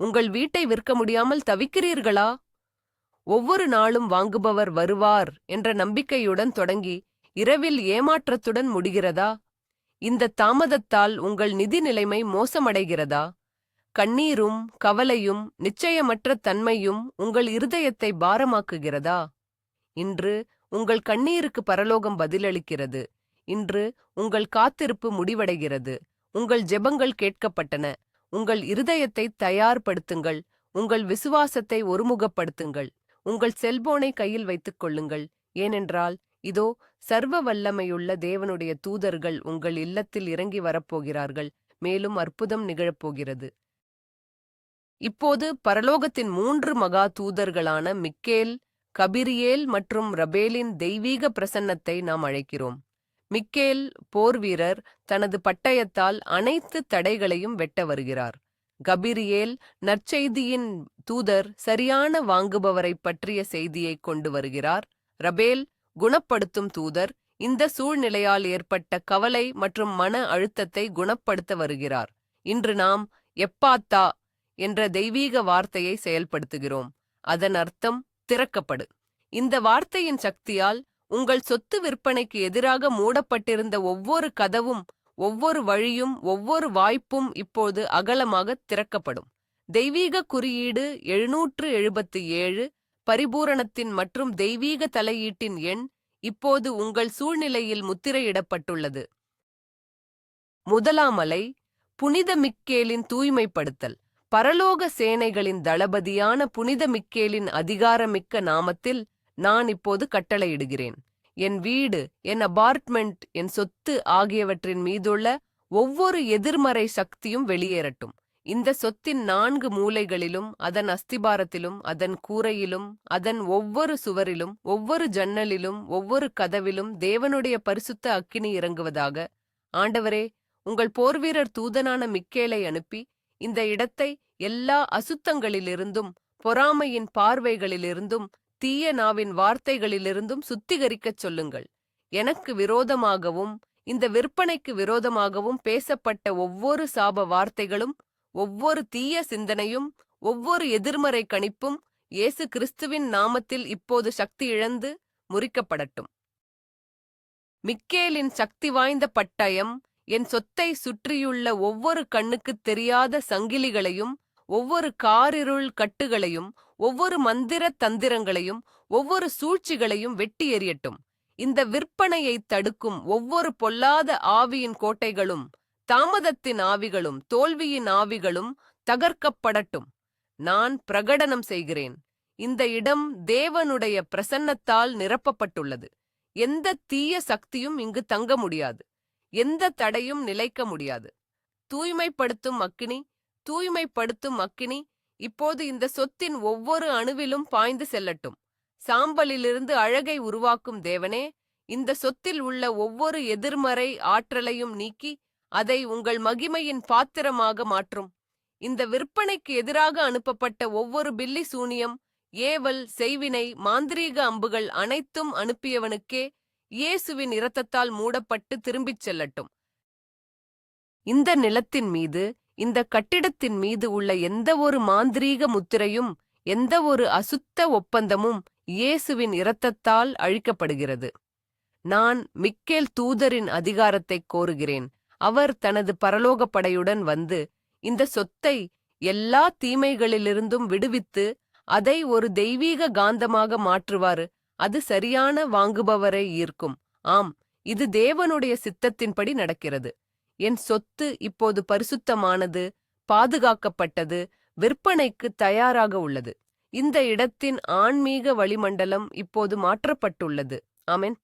உங்கள் வீட்டை விற்க முடியாமல் தவிக்கிறீர்களா? ஒவ்வொரு நாளும் வாங்குபவர் வருவார் என்ற நம்பிக்கையுடன் தொடங்கி இரவில் ஏமாற்றத்துடன் முடிகிறதா? இந்த தாமதத்தால் உங்கள் நிதி நிலைமை மோசமடைகிறதா? கண்ணீரும் கவலையும் நிச்சயமற்ற தன்மையும் உங்கள் இருதயத்தை பாரமாக்குகிறதா? இன்று உங்கள் கண்ணீருக்கு பரலோகம் பதிலளிக்கிறது. இன்று உங்கள் காத்திருப்பு முடிவடைகிறது. உங்கள் ஜெபங்கள் கேட்கப்பட்டன. உங்கள் இருதயத்தை தயார்படுத்துங்கள். உங்கள் விசுவாசத்தை ஒருமுகப்படுத்துங்கள். உங்கள் செல்போனை கையில் வைத்துக் கொள்ளுங்கள். ஏனென்றால் இதோ சர்வ வல்லமையுள்ள தேவனுடைய தூதர்கள் உங்கள் இல்லத்தில் இறங்கி வரப்போகிறார்கள். மேலும் அற்புதம் நிகழப்போகிறது. இப்போது பரலோகத்தின் 3 மகா தூதர்களான மிக்கேல், கபிரியேல் மற்றும் ரபேலின் தெய்வீக பிரசன்னத்தை நாம் அழைக்கிறோம். மிக்கேல் போர்வீரர் தனது பட்டயத்தால் அனைத்து தடைகளையும் வெட்ட வருகிறார். கபிரியேல் நற்செய்தியின் தூதர் சரியான வாங்குபவரைப் பற்றிய செய்தியை கொண்டு வருகிறார். ரபேல் குணப்படுத்தும் தூதர் இந்த சூழ்நிலையால் ஏற்பட்ட கவலை மற்றும் மன அழுத்தத்தை குணப்படுத்த வருகிறார். இன்று நாம் எப்பாத்தா என்ற தெய்வீக வார்த்தையை செயல்படுத்துகிறோம். அதன் அர்த்தம் திறக்கப்படு. இந்த வார்த்தையின் சக்தியால் உங்கள் சொத்து விற்பனைக்கு எதிராக மூடப்பட்டிருந்த ஒவ்வொரு கதவும், ஒவ்வொரு வழியும், ஒவ்வொரு வாய்ப்பும் இப்போது அகலமாக திறக்கப்படும். தெய்வீக குறியீடு 777 பரிபூரணத்தின் மற்றும் தெய்வீக தலையீட்டின் எண் இப்போது உங்கள் சூழ்நிலையில் முத்திரையிடப்பட்டுள்ளது. முதலாம் அலை, புனித மிக்கேலின் தூய்மைப்படுத்தல். பரலோக சேனைகளின் தளபதியான புனித மிக்கேலின் அதிகாரமிக்க நாமத்தில் நான் இப்போது கட்டளையிடுகிறேன். என் வீடு, என் அபார்ட்மெண்ட், என் சொத்து ஆகியவற்றின் மீதுள்ள ஒவ்வொரு எதிர்மறை சக்தியும் வெளியேறட்டும். இந்த சொத்தின் 4 மூலைகளிலும், அதன் அஸ்திபாரத்திலும், அதன் கூரையிலும், அதன் ஒவ்வொரு சுவரிலும், ஒவ்வொரு ஜன்னலிலும், ஒவ்வொரு கதவிலும் தேவனுடைய பரிசுத்த அக்கினி இறங்குவதாக. ஆண்டவரே, உங்கள் போர்வீரர் தூதனான மிக்கேலை அனுப்பி இந்த இடத்தை எல்லா அசுத்தங்களிலிருந்தும், பொறாமையின் பார்வைகளிலிருந்தும், தீய நாவின் வார்த்தைகளிலிருந்தும் சுத்திகரிக்கச் சொல்லுங்கள். எனக்கு விரோதமாகவும் இந்த விற்பனைக்கு விரோதமாகவும் பேசப்பட்ட ஒவ்வொரு சாப வார்த்தைகளும், ஒவ்வொரு தீய சிந்தனையும், ஒவ்வொரு எதிர்மறை கணிப்பும் இயேசு கிறிஸ்துவின் நாமத்தில் இப்போது சக்தி இழந்து முறிக்கப்படட்டும். மிக்கேலின் சக்தி வாய்ந்த பட்டயம் என் சொத்தை சுற்றியுள்ள ஒவ்வொரு கண்ணுக்குத் தெரியாத சங்கிலிகளையும், ஒவ்வொரு காரிருள் கட்டுகளையும், ஒவ்வொரு மந்திர தந்திரங்களையும், ஒவ்வொரு சூழ்ச்சிகளையும் வெட்டி எறியட்டும். இந்த விற்பனையை தடுக்கும் ஒவ்வொரு பொல்லாத ஆவியின் கோட்டைகளும், தாமதத்தின் ஆவிகளும், தோல்வியின் ஆவிகளும் தகர்க்கப்படட்டும். நான் பிரகடனம் செய்கிறேன், இந்த இடம் தேவனுடைய பிரசன்னத்தால் நிரப்பப்பட்டுள்ளது. எந்த தீய சக்தியும் இங்கு தங்க முடியாது. எந்த தடையும் நிலைக்க முடியாது. தூய்மைப்படுத்தும் அக்கினி, தூய்மைப்படுத்தும் அக்கினி இப்போது இந்த சொத்தின் ஒவ்வொரு அணுவிலும் பாய்ந்து செல்லட்டும். சாம்பலிலிருந்து அழகை உருவாக்கும் தேவனே, இந்த சொத்தில் உள்ள ஒவ்வொரு எதிர்மறை ஆற்றலையும் நீக்கி அதை உங்கள் மகிமையின் பாத்திரமாக மாற்றும். இந்த விற்பனைக்கு எதிராக அனுப்பப்பட்ட ஒவ்வொரு பில்லி சூனியம், ஏவல், செய்வினை, மாந்திரீக அம்புகள் அனைத்தும் அனுப்பியவனுக்கே இயேசுவின் இரத்தத்தால் மூடப்பட்டு திரும்பிச் செல்லட்டும். இந்த நிலத்தின் மீது, இந்த கட்டிடத்தின் மீது உள்ள எந்த ஒரு மாந்திரீக முத்திரையும், எந்த ஒரு அசுத்த ஒப்பந்தமும் இயேசுவின் இரத்தத்தால் அழிக்கப்படுகிறது. நான் மிக்கேல் தூதரின் அதிகாரத்தை கோருகிறேன். அவர் தனது பரலோக படையுடன் வந்து இந்த சொத்தை எல்லா தீமைகளிலிருந்தும் விடுவித்து அதை ஒரு தெய்வீக காந்தமாக மாற்றுவார். அது சரியான வாங்குபவரை ஈர்க்கும். ஆம், இது தேவனுடைய சித்தத்தின்படி நடக்கிறது. என் சொத்து இப்போது பரிசுத்தமானது, பாதுகாக்கப்பட்டது, விற்பனைக்கு தயாராக உள்ளது. இந்த இடத்தின் ஆன்மீக வளிமண்டலம் இப்போது மாற்றப்பட்டுள்ளது. ஆமென்.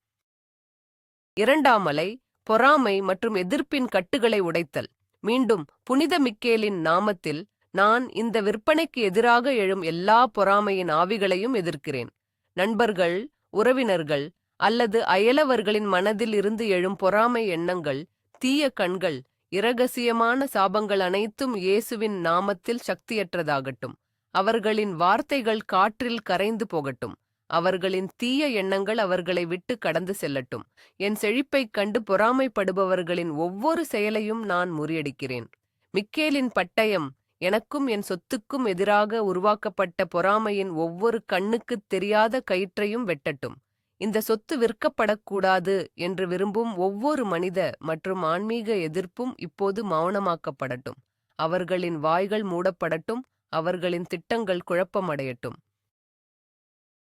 2ஆம் அலை, பொறாமை மற்றும் எதிர்ப்பின் கட்டுகளை உடைத்தல். மீண்டும் புனித மிக்கேலின் நாமத்தில் நான் இந்த விற்பனைக்கு எதிராக எழும் எல்லா பொறாமையின் ஆவிகளையும் எதிர்க்கிறேன். நண்பர்கள், உறவினர்கள் அல்லது அயலவர்களின் மனதில் இருந்து எழும் பொறாமை எண்ணங்கள், தீய கண்கள், இரகசியமான சாபங்கள் அனைத்தும் இயேசுவின் நாமத்தில் சக்தியற்றதாகட்டும். அவர்களின் வார்த்தைகள் காற்றில் கரைந்து போகட்டும். அவர்களின் தீய எண்ணங்கள் அவர்களை விட்டு கடந்து செல்லட்டும். என் செழிப்பைக் கண்டு பொறாமைப்படுபவர்களின் ஒவ்வொரு செயலையும் நான் முறியடிக்கிறேன். மிக்கேலின் பட்டயம் எனக்கும் என் சொத்துக்கும் எதிராக உருவாக்கப்பட்ட பொறாமையின் ஒவ்வொரு கண்ணுக்குத் தெரியாத கயிற்றையும் வெட்டட்டும். இந்த சொத்து விற்கப்படக்கூடாது என்று விரும்பும் ஒவ்வொரு மனித மற்றும் ஆன்மீக எதிர்ப்பும் இப்போது மௌனமாக்கப்படட்டும். அவர்களின் வாய்கள் மூடப்படட்டும். அவர்களின் திட்டங்கள் குழப்பமடையட்டும்.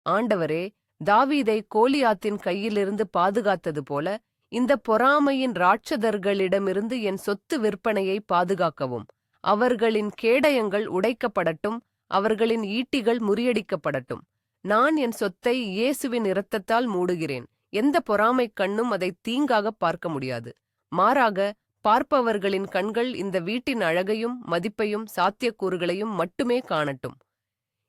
ஆண்டவரே, தாவீதை கோலியாத்தின் கையிலிருந்து பாதுகாத்தது போல இந்த பொறாமையின் ராட்சதர்களிடமிருந்து என் சொத்து விற்பனையை பாதுகாக்கவும். அவர்களின் கேடயங்கள் உடைக்கப்படட்டும். அவர்களின் ஈட்டிகள் முறியடிக்கப்படட்டும். நான் என் சொத்தை இயேசுவின் இரத்தத்தால் மூடுகிறேன். எந்த பொறாமைக் கண்ணும் அதை தீங்காக பார்க்க முடியாது. மாறாக, பார்ப்பவர்களின் கண்கள் இந்த வீட்டின் அழகையும் மதிப்பையும் சாத்தியக்கூறுகளையும் மட்டுமே காணட்டும்.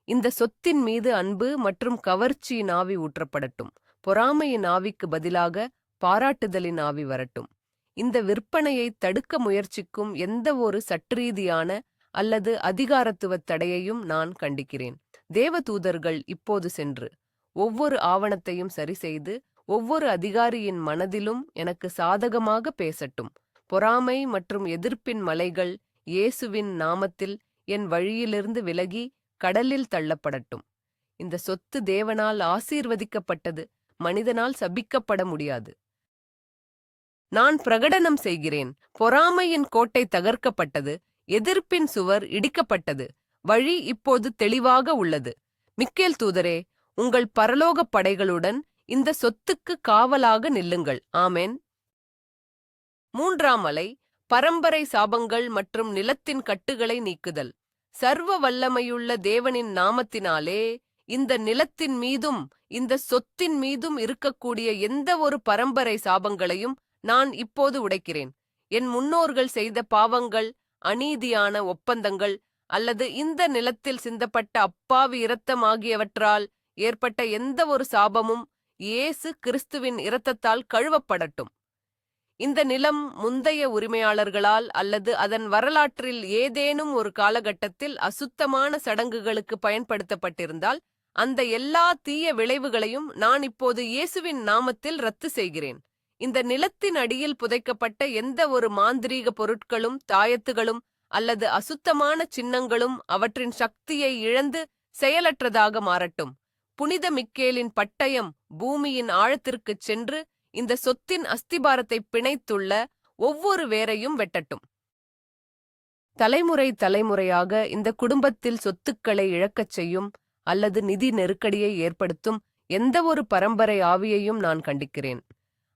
இந்த சொத்தின் மீது அன்பு மற்றும் கவர்ச்சியின் ஆவி ஊற்றப்படட்டும். பொறாமையின் ஆவிக்கு பதிலாக பாராட்டுதலின் ஆவி வரட்டும். இந்த விற்பனையை தடுக்க முயற்சிக்கும் எந்த ஒரு சட்டரீதியான அல்லது அதிகாரத்துவ தடையையும் நான் கண்டிக்கிறேன். தேவதூதர்கள் இப்போது சென்று ஒவ்வொரு ஆவணத்தையும் சரிசெய்து ஒவ்வொரு அதிகாரியின் மனதிலும் எனக்கு சாதகமாக பேசட்டும். பொறாமை மற்றும் எதிர்ப்பின் மலைகள் இயேசுவின் நாமத்தில் என் வழியிலிருந்து விலகி கடலில் தள்ளப்படட்டும். இந்த சொத்து தேவனால் ஆசீர்வதிக்கப்பட்டது, மனிதனால் சபிக்கப்பட முடியாது. நான் பிரகடனம் செய்கிறேன். பொறாமையின் கோட்டை தகர்க்கப்பட்டது. எதிர்ப்பின் சுவர் இடிக்கப்பட்டது. வழி இப்போது தெளிவாக உள்ளது. மிக்கேல் தூதரே, உங்கள் பரலோகப் படைகளுடன் இந்த சொத்துக்கு காவலாக நில்லுங்கள். ஆமென். 3ஆம் அலை, பரம்பரை சாபங்கள் மற்றும் நிலத்தின் கட்டுகளை நீக்குதல். சர்வ வல்லமையுள்ள தேவனின் நாமத்தினாலே இந்த நிலத்தின் மீதும் இந்த சொத்தின் மீதும் இருக்கக்கூடிய எந்த ஒரு பரம்பரை சாபங்களையும் நான் இப்போது உடைக்கிறேன். என் முன்னோர்கள் செய்த பாவங்கள், அநீதியான ஒப்பந்தங்கள் அல்லது இந்த நிலத்தில் சிந்தப்பட்ட அப்பாவி இரத்தம் ஆகியவற்றால் ஏற்பட்ட எந்த ஒரு சாபமும் இயேசு கிறிஸ்துவின் இரத்தத்தால் கழுவப்படட்டும். இந்த நிலம் முந்தைய உரிமையாளர்களால் அல்லது அதன் வரலாற்றில் ஏதேனும் ஒரு காலகட்டத்தில் அசுத்தமான சடங்குகளுக்கு பயன்படுத்தப்பட்டிருந்தால் அந்த எல்லா தீய விளைவுகளையும் நான் இப்போது இயேசுவின் நாமத்தில் ரத்து செய்கிறேன். இந்த நிலத்தின் அடியில் புதைக்கப்பட்ட எந்த ஒரு மாந்திரீக பொருட்களும், தாயத்துகளும் அல்லது அசுத்தமான சின்னங்களும் அவற்றின் சக்தியை இழந்து செயலற்றதாக மாறட்டும். புனித மிக்கேலின் பட்டயம் பூமியின் ஆழத்திற்குச் சென்று இந்த சொத்தின் அஸ்திபாரத்தை பிணைத்துள்ள ஒவ்வொரு வேரையும் வெட்டட்டும். தலைமுறை தலைமுறையாக இந்த குடும்பத்தில் சொத்துக்களை இழக்கச் செய்யும் அல்லது நிதி நெருக்கடியை ஏற்படுத்தும் எந்த ஒரு பரம்பரை ஆவியையும் நான் கண்டிக்கிறேன்.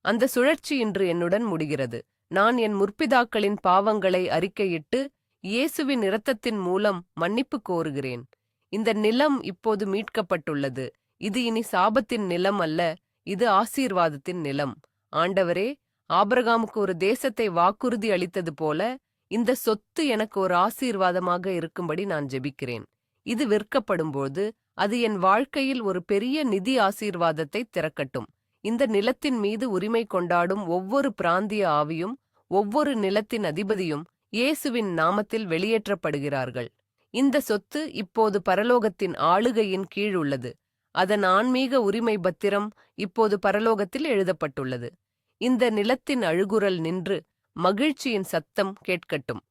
அந்த சுழற்சி இன்று என்னுடன் முடிகிறது. நான் என் முற்பிதாக்களின் பாவங்களை அறிக்கையிட்டு இயேசுவின் இரத்தத்தின் மூலம் மன்னிப்பு கோருகிறேன். இந்த நிலம் இப்போது மீட்கப்பட்டுள்ளது. இது இனி சாபத்தின் நிலம் அல்ல, இது ஆசீர்வாதத்தின் நிலம். ஆண்டவரே, ஆபிரகாமுக்கு ஒரு தேசத்தை வாக்குறுதி அளித்தது போல இந்த சொத்து எனக்கு ஒரு ஆசீர்வாதமாக இருக்கும்படி நான் ஜெபிக்கிறேன். இது விற்கப்படும்போது அது என் வாழ்க்கையில் ஒரு பெரிய நிதி ஆசீர்வாதத்தை திறக்கட்டும். இந்த நிலத்தின் மீது உரிமை கொண்டாடும் ஒவ்வொரு பிராந்திய ஆவியும் ஒவ்வொரு நிலத்தின் அதிபதியும் இயேசுவின் நாமத்தில் வெளியேற்றப்படுகிறார்கள். இந்த சொத்து இப்போது பரலோகத்தின் ஆளுகையின் கீழ் உள்ளது. அதன் ஆன்மீக உரிமை பத்திரம் இப்போது பரலோகத்தில் எழுதப்பட்டுள்ளது. இந்த நிலத்தின் அழுகுரல் நின்று மகிழ்ச்சியின் சத்தம் கேட்கட்டும்.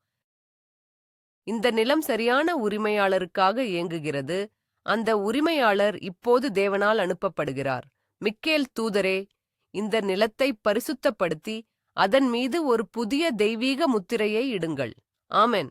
இந்த நிலம் சரியான உரிமையாளருக்காக இயங்குகிறது. அந்த உரிமையாளர் இப்போது தேவனால் அனுப்பப்படுகிறார். மிக்கேல் தூதரே, இந்த நிலத்தை பரிசுத்தப்படுத்தி அதன் மீது ஒரு புதிய தெய்வீக முத்திரையை இடுங்கள். ஆமென்.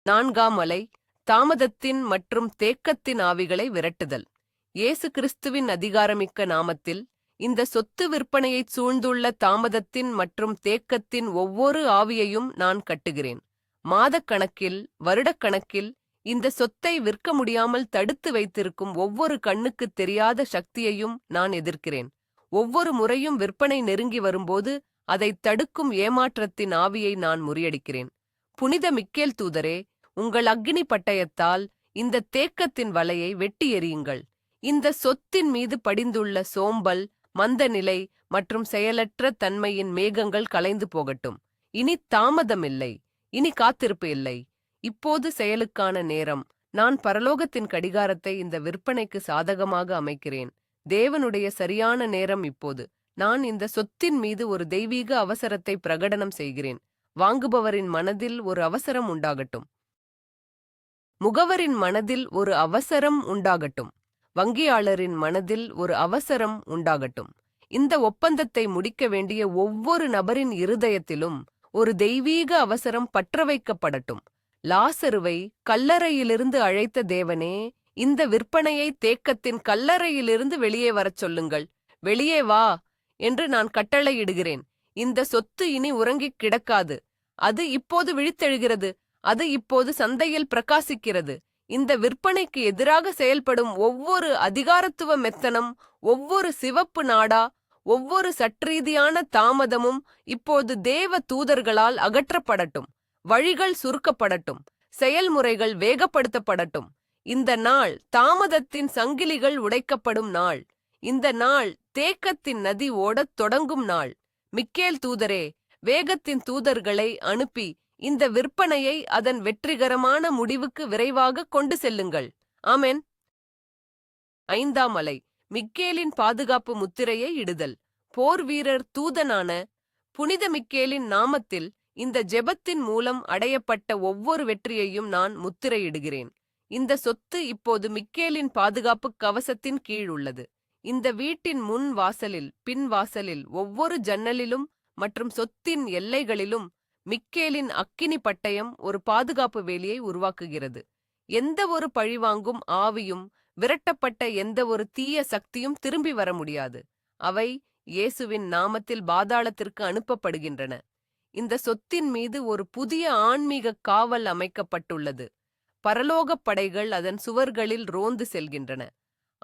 4ஆம் அலை, தாமதத்தின் மற்றும் தேக்கத்தின் ஆவிகளை விரட்டுதல். இயேசு கிறிஸ்துவின் அதிகாரமிக்க நாமத்தில் இந்த சொத்து விற்பனையைச் சூழ்ந்துள்ள தாமதத்தின் மற்றும் தேக்கத்தின் ஒவ்வொரு ஆவியையும் நான் கட்டுகிறேன். மாதக்கணக்கில், வருடக்கணக்கில் இந்த சொத்தை விற்க முடியாமல் தடுத்து வைத்திருக்கும் ஒவ்வொரு கண்ணுக்குத் தெரியாத சக்தியையும் நான் எதிர்க்கிறேன். ஒவ்வொரு முறையும் விற்பனை நெருங்கி வரும்போது அதைத் தடுக்கும் ஏமாற்றத்தின் ஆவியை நான் முறியடிக்கிறேன். புனித மிக்கேல் தூதரே, உங்கள் அக்கினி பட்டயத்தால் இந்த தேக்கத்தின் வலையை வெட்டி எறியுங்கள். இந்த சொத்தின் மீது படிந்துள்ள சோம்பல், மந்தநிலை மற்றும் செயலற்ற தன்மையின் மேகங்கள் கலைந்து போகட்டும். இனி தாமதமில்லை, இனி காத்திருப்பு இல்லை. இப்போது செயலுக்கான நேரம். நான் பரலோகத்தின் கடிகாரத்தை இந்த விற்பனைக்கு சாதகமாக அமைக்கிறேன். தேவனுடைய சரியான நேரம் இப்போது. நான் இந்த சொத்தின் மீது ஒரு தெய்வீக அவசரத்தை பிரகடனம் செய்கிறேன். வாங்குபவரின் மனதில் ஒரு அவசரம் உண்டாகட்டும். முகவரின் மனதில் ஒரு அவசரம் உண்டாகட்டும். வங்கியாளரின் மனதில் ஒரு அவசரம் உண்டாகட்டும். இந்த ஒப்பந்தத்தை முடிக்க வேண்டிய ஒவ்வொரு நபரின் இருதயத்திலும் ஒரு தெய்வீக அவசரம் பற்ற வைக்கப்படட்டும். லாசருவை கல்லறையிலிருந்து அழைத்த தேவனே, இந்த விற்பனையை தேக்கத்தின் கல்லறையிலிருந்து வெளியே வரச் சொல்லுங்கள். வெளியே வா என்று நான் கட்டளையிடுகிறேன். இந்த சொத்து இனி உறங்கிக் கிடக்காது. அது இப்போது விழித்தெழுகிறது. அது இப்போது சந்தையில் பிரகாசிக்கிறது. இந்த விற்பனைக்கு எதிராக செயல்படும் ஒவ்வொரு அதிகாரத்துவ மெத்தனம், ஒவ்வொரு சிவப்பு நாடா, ஒவ்வொரு சற்றீதியான தாமதமும் இப்போது தேவ தூதர்களால் அகற்றப்படட்டும். வழிகள் சுருக்கப்படட்டும். செயல்முறைகள் வேகப்படுத்தப்படட்டும். இந்த நாள் தாமதத்தின் சங்கிலிகள் உடைக்கப்படும் நாள். இந்த நாள் தேக்கத்தின் நதி ஓடத் தொடங்கும் நாள். மிக்கேல் தூதரே, வேகத்தின் தூதர்களை அனுப்பி இந்த விற்பனையை அதன் வெற்றிகரமான முடிவுக்கு விரைவாக கொண்டு செல்லுங்கள். ஆமென். 5ஆம் அலை. மிக்கேலின் பாதுகாப்பு முத்திரையை இடுதல். போர் வீரர் தூதனான புனித மிக்கேலின் நாமத்தில் இந்த ஜெபத்தின் மூலம் அடையப்பட்ட ஒவ்வொரு வெற்றியையும் நான் முத்திரையிடுகிறேன். இந்த சொத்து இப்போது மிக்கேலின் பாதுகாப்பு கவசத்தின் கீழ் உள்ளது. இந்த வீட்டின் முன் வாசலில், பின் வாசலில், ஒவ்வொரு ஜன்னலிலும் மற்றும் சொத்தின் எல்லைகளிலும் மிக்கேலின் அக்கினி பட்டயம் ஒரு பாதுகாப்பு வேலியை உருவாக்குகிறது. எந்த ஒரு பழிவாங்கும் ஆவியும் விரட்டப்பட்ட எந்த ஒரு தீய சக்தியும் திரும்பி வர முடியாது. அவை இயேசுவின் நாமத்தில் பாதாளத்திற்கு அனுப்பப்படுகின்றன. இந்த சொத்தின் மீது ஒரு புதிய ஆன்மீக காவல் அமைக்கப்பட்டுள்ளது. பரலோகப் படைகள் அதன் சுவர்களில் ரோந்து செல்கின்றன.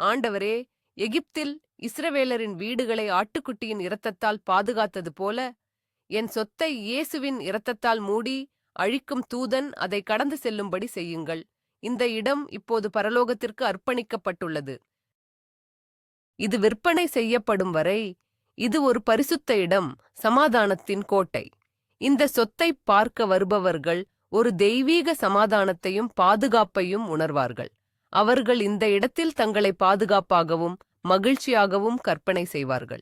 ஆண்டவரே, எகிப்தில் இஸ்ரவேலரின் வீடுகளை ஆட்டுக்குட்டியின் இரத்தத்தால் பாதுகாத்தது போல என் சொத்தை இயேசுவின் இரத்தத்தால் மூடி அழிக்கும் தூதன் அதை கடந்து செல்லும்படி செய்யுங்கள். இந்த இடம் இப்போது பரலோகத்திற்கு அர்ப்பணிக்கப்பட்டுள்ளது. இது விற்பனை செய்யப்படும் வரை இது ஒரு பரிசுத்த இடம், சமாதானத்தின் கோட்டை. இந்த சொத்தை பார்க்க வருபவர்கள் ஒரு தெய்வீக சமாதானத்தையும் பாதுகாப்பையும் உணர்வார்கள். அவர்கள் இந்த இடத்தில் தங்களை பாதுகாப்பாகவும் மகிழ்ச்சியாகவும் கற்பனை செய்வார்கள்.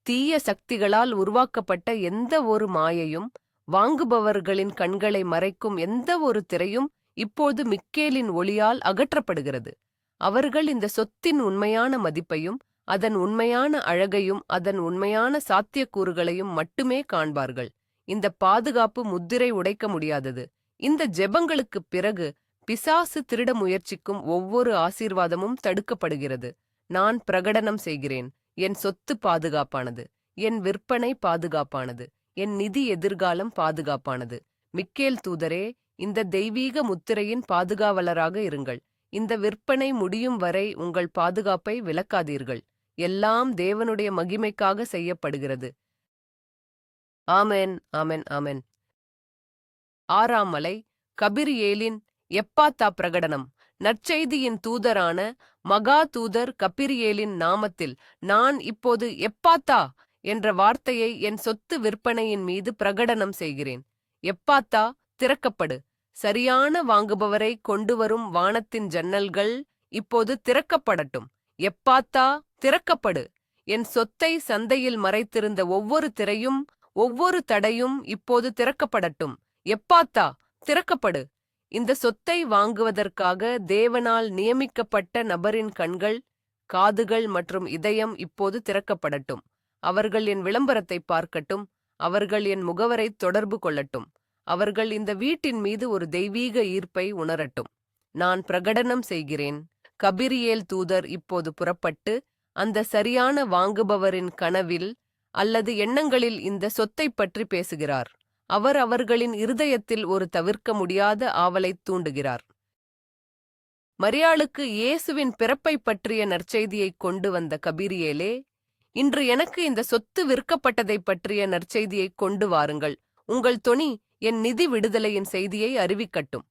தீய சக்திகளால் உருவாக்கப்பட்ட எந்த ஒரு மாயையும், வாங்குபவர்களின் கண்களை மறைக்கும் எந்த ஒரு திரையும் இப்போது மிக்கேலின் ஒளியால் அகற்றப்படுகிறது. அவர்கள் இந்த சொத்தின் உண்மையான மதிப்பையும் அதன் உண்மையான அழகையும் அதன் உண்மையான சாத்தியக்கூறுகளையும் மட்டுமே காண்பார்கள். இந்த பாதுகாப்பு முத்திரை உடைக்க முடியாதது. இந்த ஜெபங்களுக்குப் பிறகு பிசாசு திருட முயற்சிக்கும் ஒவ்வொரு ஆசீர்வாதமும் தடுக்கப்படுகிறது. நான் பிரகடனம் செய்கிறேன், என் சொத்து பாதுகாப்பானது, என் விற்பனை பாதுகாப்பானது, என் நிதி எதிர்காலம் பாதுகாப்பானது. மிக்கேல் தூதரே, இந்த தெய்வீக முத்திரையின் பாதுகாவலராக இருங்கள். இந்த விற்பனை முடியும் வரை உங்கள் பாதுகாப்பை விலக்காதீர்கள். எல்லாம் தேவனுடைய மகிமைக்காக செய்யப்படுகிறது. ஆமென், ஆமென், ஆமென். 6ஆம் அலை. கபிரியேலின் எப்பாத்தா பிரகடனம். நற்செய்தியின் தூதரான மகா தூதர் கபிரியேலின் நாமத்தில் நான் இப்போது எப்பாத்தா என்ற வார்த்தையை என் சொத்து விற்பனையின் மீது பிரகடனம் செய்கிறேன். எப்பாத்தா, திறக்கப்படு. சரியான வாங்குபவரை கொண்டுவரும் வானத்தின் ஜன்னல்கள் இப்போது திறக்கப்படட்டும். எப்பாத்தா, திறக்கப்படு. என் சொத்தை சந்தையில் மறைத்திருந்த ஒவ்வொரு திரையும் ஒவ்வொரு தடையும் இப்போது திறக்கப்படட்டும். எப்பாத்தா, திறக்கப்படு. இந்த சொத்தை வாங்குவதற்காக தேவனால் நியமிக்கப்பட்ட நபரின் கண்கள், காதுகள் மற்றும் இதயம் இப்போது திறக்கப்படட்டும். அவர்கள் என் விளம்பரத்தை பார்க்கட்டும். அவர்கள் என் முகவரை தொடர்பு கொள்ளட்டும். அவர்கள் இந்த வீட்டின் மீது ஒரு தெய்வீக ஈர்ப்பை உணரட்டும். நான் பிரகடனம் செய்கிறேன், கபிரியேல் தூதர் இப்போது புறப்பட்டு அந்த சரியான வாங்குபவரின் கனவில் அல்லது எண்ணங்களில் இந்த சொத்தை பற்றி பேசுகிறார். அவர் அவர்களின் இருதயத்தில் ஒரு தவிர்க்க முடியாத ஆவலைத் தூண்டுகிறார். மரியாளுக்கு இயேசுவின் பிறப்பை பற்றிய நற்செய்தியைக் கொண்டு வந்த கபிரியேலே, இன்று எனக்கு இந்த சொத்து விற்கப்பட்டதைப் பற்றிய நற்செய்தியைக் கொண்டு வாருங்கள். உங்கள் தொனி என் நிதி விடுதலையின் செய்தியை அறிவிக்கட்டும்.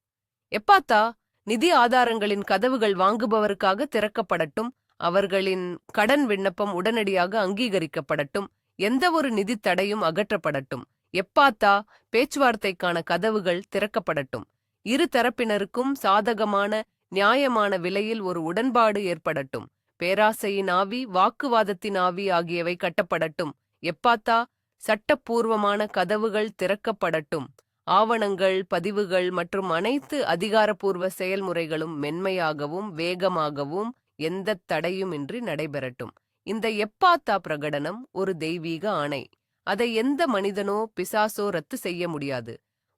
எப்பாத்தா, நிதி ஆதாரங்களின் கதவுகள் வாங்குபவருக்காக திறக்கப்படட்டும். அவர்களின் கடன் விண்ணப்பம் உடனடியாக அங்கீகரிக்கப்படட்டும். எந்தவொரு நிதி தடையும் அகற்றப்படட்டும். எப்பாத்தா, பேச்சுவார்த்தைக்கான கதவுகள் திறக்கப்படட்டும். இரு தரப்பினருக்கும் சாதகமான நியாயமான விலையில் ஒரு உடன்பாடு ஏற்படட்டும். பேராசையின் ஆவி, வாக்குவாதத்தின் ஆவி ஆகியவை கட்டப்படட்டும். எப்பாத்தா, சட்டப்பூர்வமான கதவுகள் திறக்கப்படட்டும். ஆவணங்கள், பதிவுகள் மற்றும் அனைத்து அதிகாரப்பூர்வ செயல்முறைகளும் மென்மையாகவும் வேகமாகவும் எந்தத் தடையுமின்றி நடைபெறட்டும். இந்த எப்பாத்தா பிரகடனம் ஒரு தெய்வீக ஆணை. அதை எந்த மனிதனோ பிசாசோ ரத்து செய்ய முடியாது.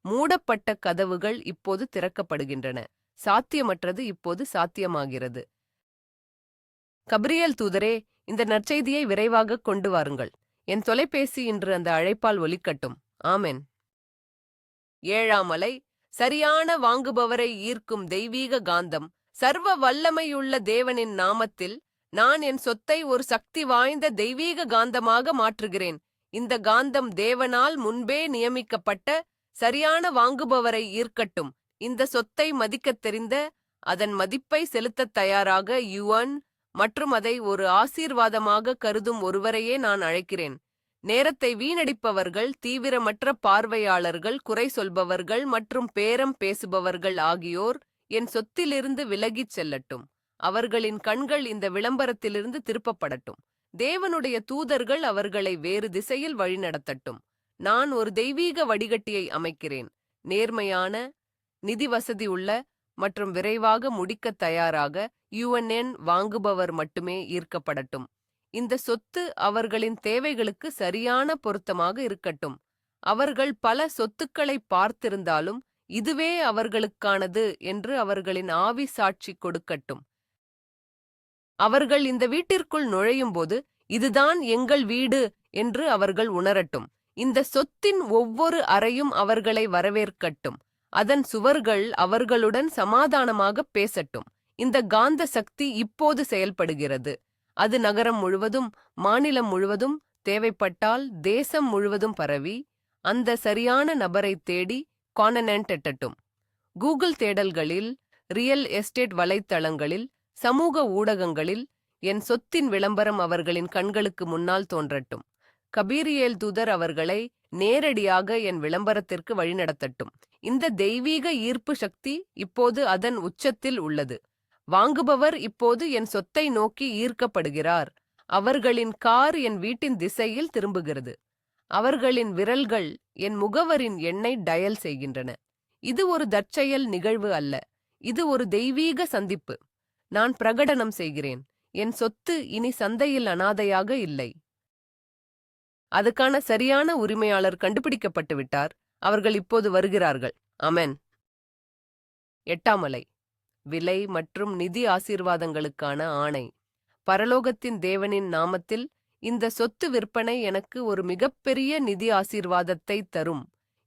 மூடப்பட்ட கதவுகள் இப்போது திறக்கப்படுகின்றன. சாத்தியமற்றது இப்போது சாத்தியமாகிறது. கபிரியேல் தூதரே, இந்த நற்செய்தியை விரைவாக கொண்டு வாருங்கள். என் தொலைபேசி இன்று அந்த அழைப்பால் ஒலிக்கட்டும். ஆமென். 7ஆம் அலை. சரியான வாங்குபவரை ஈர்க்கும் தெய்வீக காந்தம். சர்வ வல்லமையுள்ள தேவனின் நாமத்தில் நான் என் சொத்தை ஒரு சக்தி வாய்ந்த தெய்வீக காந்தமாக மாற்றுகிறேன். இந்த காந்தம் தேவனால் முன்பே நியமிக்கப்பட்ட சரியான வாங்குபவரை ஈர்க்கட்டும். இந்த சொத்தை மதிக்கத் தெரிந்த, அதன் மதிப்பை செலுத்தத் தயாராக யுவன் மற்றும் அதை ஒரு ஆசீர்வாதமாக கருதும் ஒருவரையே நான் அழைக்கிறேன். நேரத்தை வீணடிப்பவர்கள், தீவிரமற்ற பார்வையாளர்கள், குறை சொல்பவர்கள் மற்றும் பேரம் பேசுபவர்கள் ஆகியோர் என் சொத்திலிருந்து விலகிச் செல்லட்டும். அவர்களின் கண்கள் இந்த விளம்பரத்திலிருந்து திருப்பப்படட்டும். தேவனுடைய தூதர்கள் அவர்களை வேறு திசையில் வழிநடத்தட்டும். நான் ஒரு தெய்வீக வடிகட்டியை அமைக்கிறேன். நேர்மையான, நிதி வசதி உள்ள மற்றும் விரைவாக முடிக்கத் தயாராக யுஎன்என் வாங்குபவர் மட்டுமே ஈர்க்கப்படட்டும். இந்த சொத்து அவர்களின் தேவைகளுக்கு சரியான பொருத்தமாக இருக்கட்டும். அவர்கள் பல சொத்துக்களை பார்த்திருந்தாலும் இதுவே அவர்களுக்கானது என்று அவர்களின் ஆவி சாட்சி கொடுக்கட்டும். அவர்கள் இந்த வீட்டிற்குள் நுழையும்போது இதுதான் எங்கள் வீடு என்று அவர்கள் உணரட்டும். இந்த சொத்தின் ஒவ்வொரு அறையும் அவர்களை வரவேற்கட்டும். அதன் சுவர்கள் அவர்களுடன் சமாதானமாக பேசட்டும். இந்த காந்த சக்தி இப்போது செயல்படுகிறது. அது நகரம் முழுவதும், மாநிலம் முழுவதும், தேவைப்பட்டால் தேசம் முழுவதும் பரவி அந்த சரியான நபரை தேடி கான்டினென்ட் எட்டட்டும். கூகுள் தேடல்களில், ரியல் எஸ்டேட் வலைத்தளங்களில், சமூக ஊடகங்களில் என் சொத்தின் விளம்பரம் அவர்களின் கண்களுக்கு முன்னால் தோன்றட்டும். கபீரியேல் தூதர் அவர்களை நேரடியாக என் விளம்பரத்திற்கு வழிநடத்தட்டும். இந்த தெய்வீக ஈர்ப்பு சக்தி இப்போது அதன் உச்சத்தில் உள்ளது. வாங்குபவர் இப்போது என் சொத்தை நோக்கி ஈர்க்கப்படுகிறார். அவர்களின் கார் என் வீட்டின் திசையில் திரும்புகிறது. அவர்களின் விரல்கள் என் முகவரின் எண்ணை டயல் செய்கின்றன. இது ஒரு தற்செயல் நிகழ்வு அல்ல. இது ஒரு தெய்வீக சந்திப்பு. நான் பிரகடனம் செய்கிறேன், என் சொத்து இனி சந்தையில் அனாதையாக இல்லை. அதுக்கான சரியான உரிமையாளர் கண்டுபிடிக்கப்பட்டு விட்டார். அவர்கள் இப்போது வருகிறார்கள். அமென். 8ஆம் அலை. விலை மற்றும் நிதி ஆசீர்வாதங்களுக்கான ஆணை. பரலோகத்தின் தேவனின் நாமத்தில் இந்த சொத்து விற்பனை எனக்கு ஒரு மிகப்பெரிய நிதி ஆசீர்வாதத்தை தரும்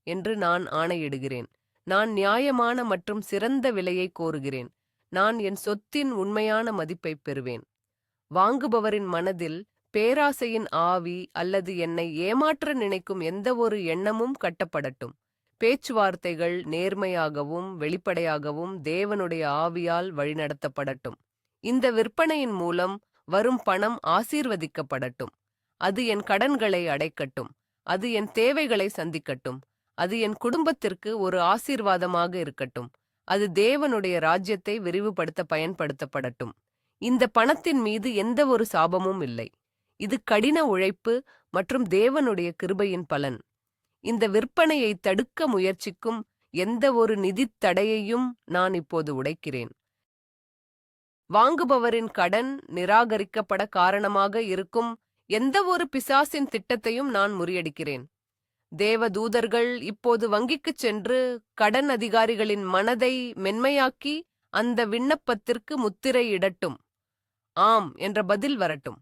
என்று நான் ஆணையிடுகிறேன். நான் நியாயமான மற்றும் சிறந்த விலையை கோருகிறேன். நான் என் சொத்தின் உண்மையான மதிப்பைப் பெறுவேன். வாங்குபவரின் மனதில் பேராசையின் ஆவி அல்லது என்னை ஏமாற்ற நினைக்கும் எந்தவொரு எண்ணமும் கட்டப்படட்டும். பேச்சுவார்த்தைகள் நேர்மையாகவும் வெளிப்படையாகவும் தேவனுடைய ஆவியால் வழிநடத்தப்படட்டும். இந்த விற்பனையின் மூலம் வரும் பணம் ஆசீர்வதிக்கப்படட்டும். அது என் கடன்களை அடைக்கட்டும். அது என் தேவைகளை சந்திக்கட்டும். அது என் குடும்பத்திற்கு ஒரு ஆசீர்வாதமாக இருக்கட்டும். அது தேவனுடைய ராஜ்யத்தை விரிவுபடுத்த பயன்படுத்தப்படட்டும். இந்த பணத்தின் மீது எந்த ஒரு சாபமும் இல்லை. இது கடின உழைப்பு மற்றும் தேவனுடைய கிருபையின் பலன். இந்த விற்பனையை தடுக்க முயற்சிக்கும் எந்த ஒரு நிதித் தடையையும் நான் இப்போது உடைக்கிறேன். வாங்குபவரின் கடன் நிராகரிக்கப்பட காரணமாக இருக்கும் எந்த ஒரு பிசாசின் திட்டத்தையும் நான் முறியடிக்கிறேன். தேவ தூதர்கள் இப்போது வங்கிக்குச் சென்று கடன் அதிகாரிகளின் மனதை மென்மையாக்கி அந்த விண்ணப்பத்திற்கு முத்திரையிடட்டும். ஆம் என்ற பதில் வரட்டும்.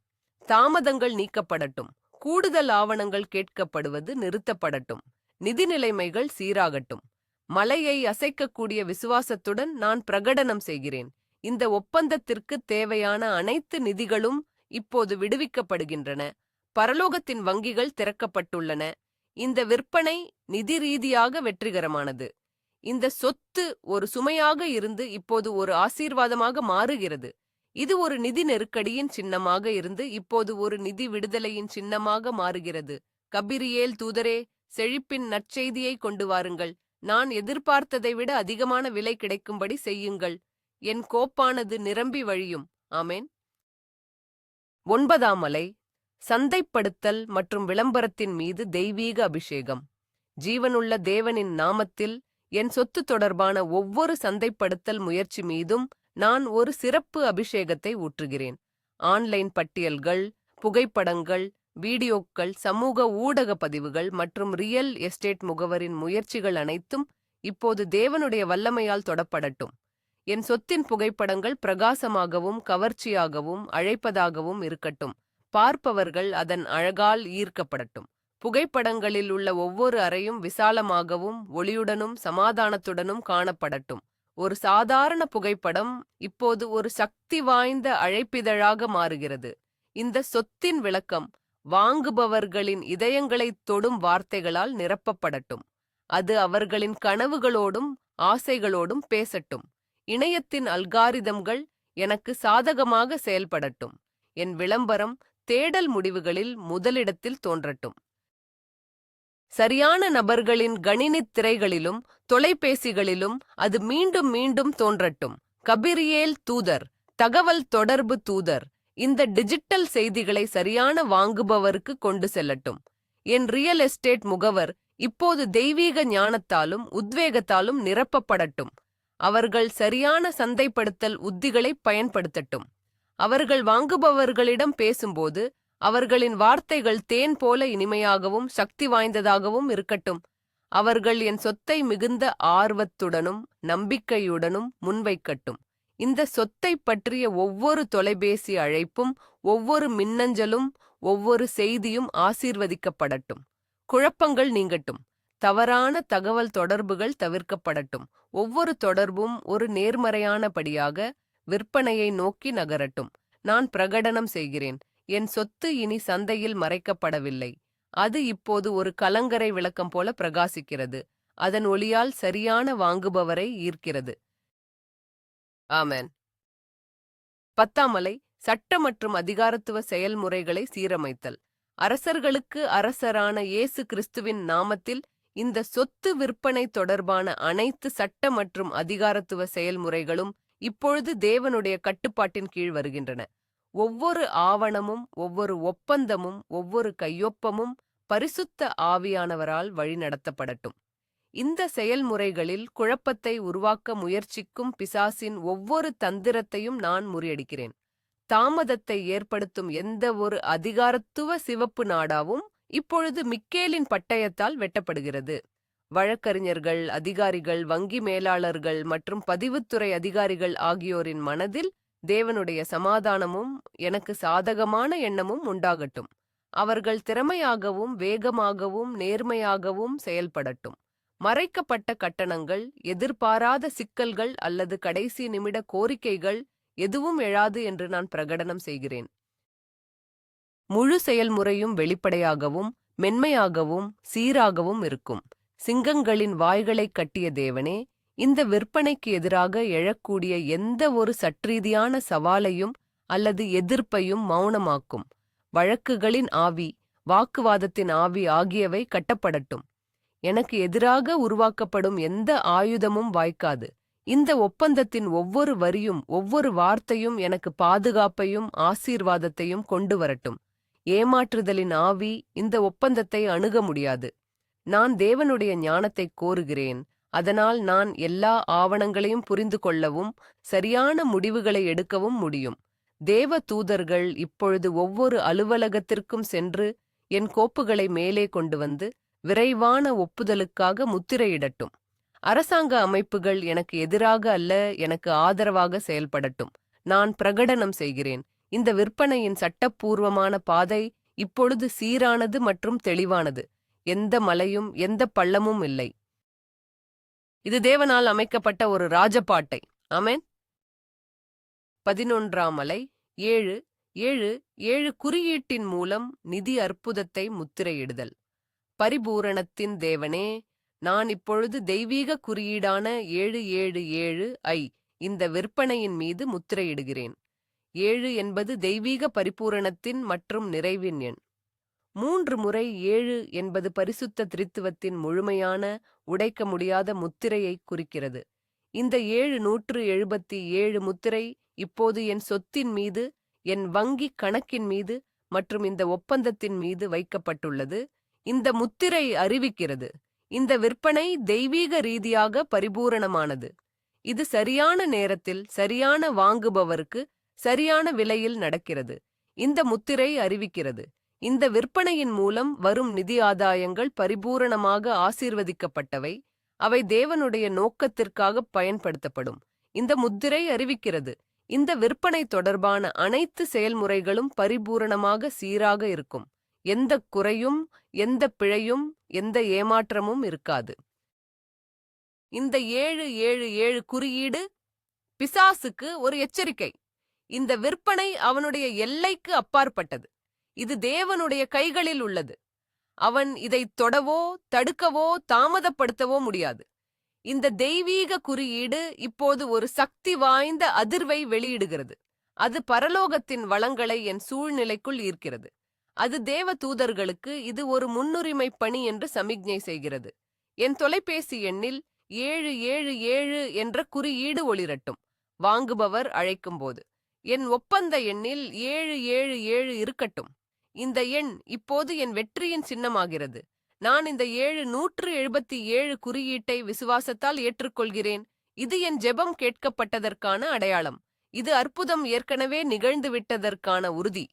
தாமதங்கள் நீக்கப்படட்டும். கூடுதல் ஆவணங்கள் கேட்கப்படுவது நிறுத்தப்படட்டும். நிதி நிலைமைகள் சீராகட்டும். மலையை அசைக்கக்கூடிய விசுவாசத்துடன் நான் பிரகடனம் செய்கிறேன். இந்த ஒப்பந்தத்திற்கு தேவையான அனைத்து நிதிகளும் இப்போது விடுவிக்கப்படுகின்றன. பரலோகத்தின் வங்கிகள் திறக்கப்பட்டுள்ளன. இந்த விற்பனை நிதி ரீதியாக வெற்றிகரமானது. இந்த சொத்து ஒரு சுமையாக இருந்து இப்போது ஒரு ஆசீர்வாதமாக மாறுகிறது. இது ஒரு நிதி நெருக்கடியின் சின்னமாக இருந்து இப்போது ஒரு நிதி விடுதலையின் சின்னமாக மாறுகிறது. கபிரியேல் தூதரே, செழிப்பின் நற்செய்தியை கொண்டு வாருங்கள். நான் எதிர்பார்த்ததை விட அதிகமான விலை கிடைக்கும்படி செய்யுங்கள். என் கோப்பானது நிரம்பி வழியும். ஆமேன். 9ஆம் அலை. சந்தைப்படுத்தல் மற்றும் விளம்பரத்தின் மீது தெய்வீக அபிஷேகம். ஜீவனுள்ள தேவனின் நாமத்தில் என் சொத்து தொடர்பான ஒவ்வொரு சந்தைப்படுத்தல் முயற்சி மீதும் நான் ஒரு சிறப்பு அபிஷேகத்தை ஊற்றுகிறேன். ஆன்லைன் பட்டியல்கள், புகைப்படங்கள், வீடியோக்கள், சமூக ஊடக பதிவுகள் மற்றும் ரியல் எஸ்டேட் முகவரின் முயற்சிகள் அனைத்தும் இப்போது தேவனுடைய வல்லமையால் தொடப்படட்டும். என் சொத்தின் புகைப்படங்கள் பிரகாசமாகவும் கவர்ச்சியாகவும் அழைப்பதாகவும் இருக்கட்டும். பார்ப்பவர்கள் அதன் அழகால் ஈர்க்கப்படட்டும். புகைப்படங்களில் உள்ள ஒவ்வொரு அறையும் விசாலமாகவும் ஒளியுடனும் சமாதானத்துடனும் காணப்படட்டும். ஒரு சாதாரண புகைப்படம் இப்போது ஒரு சக்தி வாய்ந்த அழைப்பிதழாக மாறுகிறது. இந்த சொத்தின் விளக்கம் வாங்குபவர்களின் இதயங்களைத் தொடும் வார்த்தைகளால் நிரப்பப்படட்டும். அது அவர்களின் கனவுகளோடும் ஆசைகளோடும் பேசட்டும். இணையத்தின் அல்காரிதம்கள் எனக்கு சாதகமாக செயல்படட்டும். என் விளம்பரம் தேடல் முடிவுகளில் முதலிடத்தில் தோன்றட்டும். சரியான நபர்களின் கணினித் திரைகளிலும் தொலைபேசிகளிலும் அது மீண்டும் மீண்டும் தோன்றட்டும். கபிரியேல் தூதர், தகவல் தொடர்பு தூதர், இந்த டிஜிட்டல் செய்திகளை சரியான வாங்குபவருக்கு கொண்டு செல்லட்டும். என் ரியல் எஸ்டேட் முகவர் இப்போது தெய்வீக ஞானத்தாலும் உத்வேகத்தாலும் நிரப்பப்படட்டும். அவர்கள் சரியான சந்தைப்படுத்தல் உத்திகளை பயன்படுத்தட்டும். அவர்கள் வாங்குபவர்களிடம் பேசும்போது அவர்களின் வார்த்தைகள் தேன் போல இனிமையாகவும் சக்தி வாய்ந்ததாகவும் இருக்கட்டும். அவர்கள் என் சொத்தை மிகுந்த ஆர்வத்துடனும் நம்பிக்கையுடனும் முன்வைக்கட்டும். இந்த சொத்தை பற்றிய ஒவ்வொரு தொலைபேசி அழைப்பும், ஒவ்வொரு மின்னஞ்சலும், ஒவ்வொரு செய்தியும் ஆசீர்வதிக்கப்படட்டும். குழப்பங்கள் நீங்கட்டும். தவறான தகவல் தொடர்புகள் தவிர்க்கப்படட்டும். ஒவ்வொரு தொடர்பும் ஒரு நேர்மறையானபடியாக விற்பனையை நோக்கி நகரட்டும். நான் பிரகடனம் செய்கிறேன், என் சொத்து இனி சந்தையில் மறைக்கப்படவில்லை. அது இப்போது ஒரு கலங்கரை விளக்கம் போல பிரகாசிக்கிறது. அதன் ஒளியால் சரியான வாங்குபவரை ஈர்க்கிறது. ஆமென். 10ஆம் அலை, சட்ட மற்றும் அதிகாரத்துவ செயல்முறைகளை சீரமைத்தல். அரசர்களுக்கு அரசரான இயேசு கிறிஸ்துவின் நாமத்தில் இந்த சொத்து விற்பனை தொடர்பான அனைத்து சட்ட மற்றும் அதிகாரத்துவ செயல்முறைகளும் இப்பொழுது தேவனுடைய கட்டுப்பாட்டின் கீழ் வருகின்றன. ஒவ்வொரு ஆவணமும், ஒவ்வொரு ஒப்பந்தமும், ஒவ்வொரு கையொப்பமும் பரிசுத்த ஆவியானவரால் வழிநடத்தப்படட்டும். இந்த செயல்முறைகளில் குழப்பத்தை உருவாக்க முயற்சிக்கும் பிசாசின் ஒவ்வொரு தந்திரத்தையும் நான் முறியடிக்கிறேன். தாமதத்தை ஏற்படுத்தும் எந்த ஒரு அதிகாரத்துவ சிவப்பு நாடாவும் இப்பொழுது மிக்கேலின் பட்டயத்தால் வெட்டப்படுகிறது. வழக்கறிஞர்கள், அதிகாரிகள், வங்கி மேலாளர்கள் மற்றும் பதிவுத்துறை அதிகாரிகள் ஆகியோரின் மனதில் தேவனுடைய சமாதானமும் எனக்கு சாதகமான எண்ணமும் உண்டாகட்டும். அவர்கள் திறமையாகவும் வேகமாகவும் நேர்மையாகவும் செயல்படட்டும். மறைக்கப்பட்ட கட்டணங்கள், எதிர்பாராத சிக்கல்கள் அல்லது கடைசி நிமிட கோரிக்கைகள் எதுவும் எழாது என்று நான் பிரகடனம் செய்கிறேன். முழு செயல்முறையும் வெளிப்படையாகவும் மென்மையாகவும் சீராகவும் இருக்கும். சிங்கங்களின் வாய்களை கட்டிய தேவனே, இந்த விற்பனைக்கு எதிராக எழக்கூடிய எந்த ஒரு சற்றீதியான சவாலையும் அல்லது எதிர்ப்பையும் மௌனமாக்கும். வழக்குகளின் ஆவி, வாக்குவாதத்தின் ஆவி ஆகியவை கட்டப்படட்டும். எனக்கு எதிராக உருவாக்கப்படும் எந்த ஆயுதமும் வாய்க்காது. இந்த ஒப்பந்தத்தின் ஒவ்வொரு வரியும் ஒவ்வொரு வார்த்தையும் எனக்கு பாதுகாப்பையும் ஆசீர்வாதத்தையும் கொண்டு வரட்டும். ஏமாற்றுதலின் ஆவி இந்த ஒப்பந்தத்தை அணுக முடியாது. நான் தேவனுடைய ஞானத்தை கோருகிறேன். அதனால் நான் எல்லா ஆவணங்களையும் புரிந்து கொள்ளவும் சரியான முடிவுகளை எடுக்கவும் முடியும். தேவ தூதர்கள் இப்பொழுது ஒவ்வொரு அலுவலகத்திற்கும் சென்று என் கோப்புகளை மேலே கொண்டு வந்து விரைவான ஒப்புதலுக்காக முத்திரையிடட்டும். அரசாங்க அமைப்புகள் எனக்கு எதிராக அல்ல, எனக்கு ஆதரவாக செயல்படட்டும். நான் பிரகடனம் செய்கிறேன், இந்த விற்பனையின் சட்டப்பூர்வமான பாதை இப்பொழுது சீரானது மற்றும் தெளிவானது. எந்த மலையும் எந்த பள்ளமும் இல்லை. இது தேவனால் அமைக்கப்பட்ட ஒரு ராஜபாட்டை. ஆமென். 11ஆம் அலை, 7-7-7 குறியீட்டின் மூலம் நிதி அற்புதத்தை முத்திரையிடுதல். பரிபூரணத்தின் தேவனே, நான் இப்பொழுது தெய்வீக குறியீடான 777 ஐ இந்த விற்பனையின் மீது முத்திரையிடுகிறேன். 7 என்பது தெய்வீக பரிபூரணத்தின் மற்றும் நிறைவின் எண். 3 முறை 7 என்பது பரிசுத்த திரித்துவத்தின் முழுமையான உடைக்க முடியாத முத்திரையை குறிக்கிறது. இந்த 777 முத்திரை இப்போது என் சொத்தின் மீது, என் வங்கி கணக்கின் மீது மற்றும் இந்த ஒப்பந்தத்தின் மீது வைக்கப்பட்டுள்ளது. இந்த முத்திரை அறிவிக்கிறது, இந்த விற்பனை தெய்வீக ரீதியாக பரிபூரணமானது. இது சரியான நேரத்தில் சரியான வாங்குபவருக்கு சரியான விலையில் நடக்கிறது. இந்த முத்திரை அறிவிக்கிறது, இந்த விற்பனையின் மூலம் வரும் நிதி ஆதாயங்கள் பரிபூரணமாக ஆசீர்வதிக்கப்பட்டவை, அவை தேவனுடைய நோக்கத்திற்காக பயன்படுத்தப்படும். இந்த முத்திரை அறிவிக்கிறது, இந்த விற்பனை தொடர்பான அனைத்து செயல்முறைகளும் பரிபூரணமாக சீராக இருக்கும். எந்த குறையும், எந்த பிழையும், எந்த ஏமாற்றமும் இருக்காது. இந்த 777 குறியீடு பிசாசுக்கு ஒரு எச்சரிக்கை. இந்த விற்பனை அவனுடைய எல்லைக்கு அப்பாற்பட்டது. இது தேவனுடைய கைகளில் உள்ளது. அவன் இதை தொடவோ தடுக்கவோ தாமதப்படுத்தவோ முடியாது. இந்த தெய்வீக குறியீடு இப்போது ஒரு சக்தி வாய்ந்த அதிர்வை வெளியிடுகிறது. அது பரலோகத்தின் வளங்களை என் சூழ்நிலைக்குள் ஈர்க்கிறது. அது தேவ தூதர்களுக்கு இது ஒரு முன்னுரிமை பணி என்று சமிக்ஞை செய்கிறது. என் தொலைபேசி எண்ணில் 777 என்ற குறியீடு ஒளிரட்டும், வாங்குபவர் அழைக்கும்போது. என் ஒப்பந்த எண்ணில் 777 இருக்கட்டும். இந்த எண் இப்போது என் வெற்றியின் சின்னமாகிறது. நான் இந்த 777 குறியீட்டை விசுவாசத்தால் ஏற்றுக்கொள்கிறேன். இது என் ஜெபம் கேட்கப்பட்டதற்கான அடையாளம். இது அற்புதம் ஏற்கனவே நிகழ்ந்துவிட்டதற்கான உறுதி.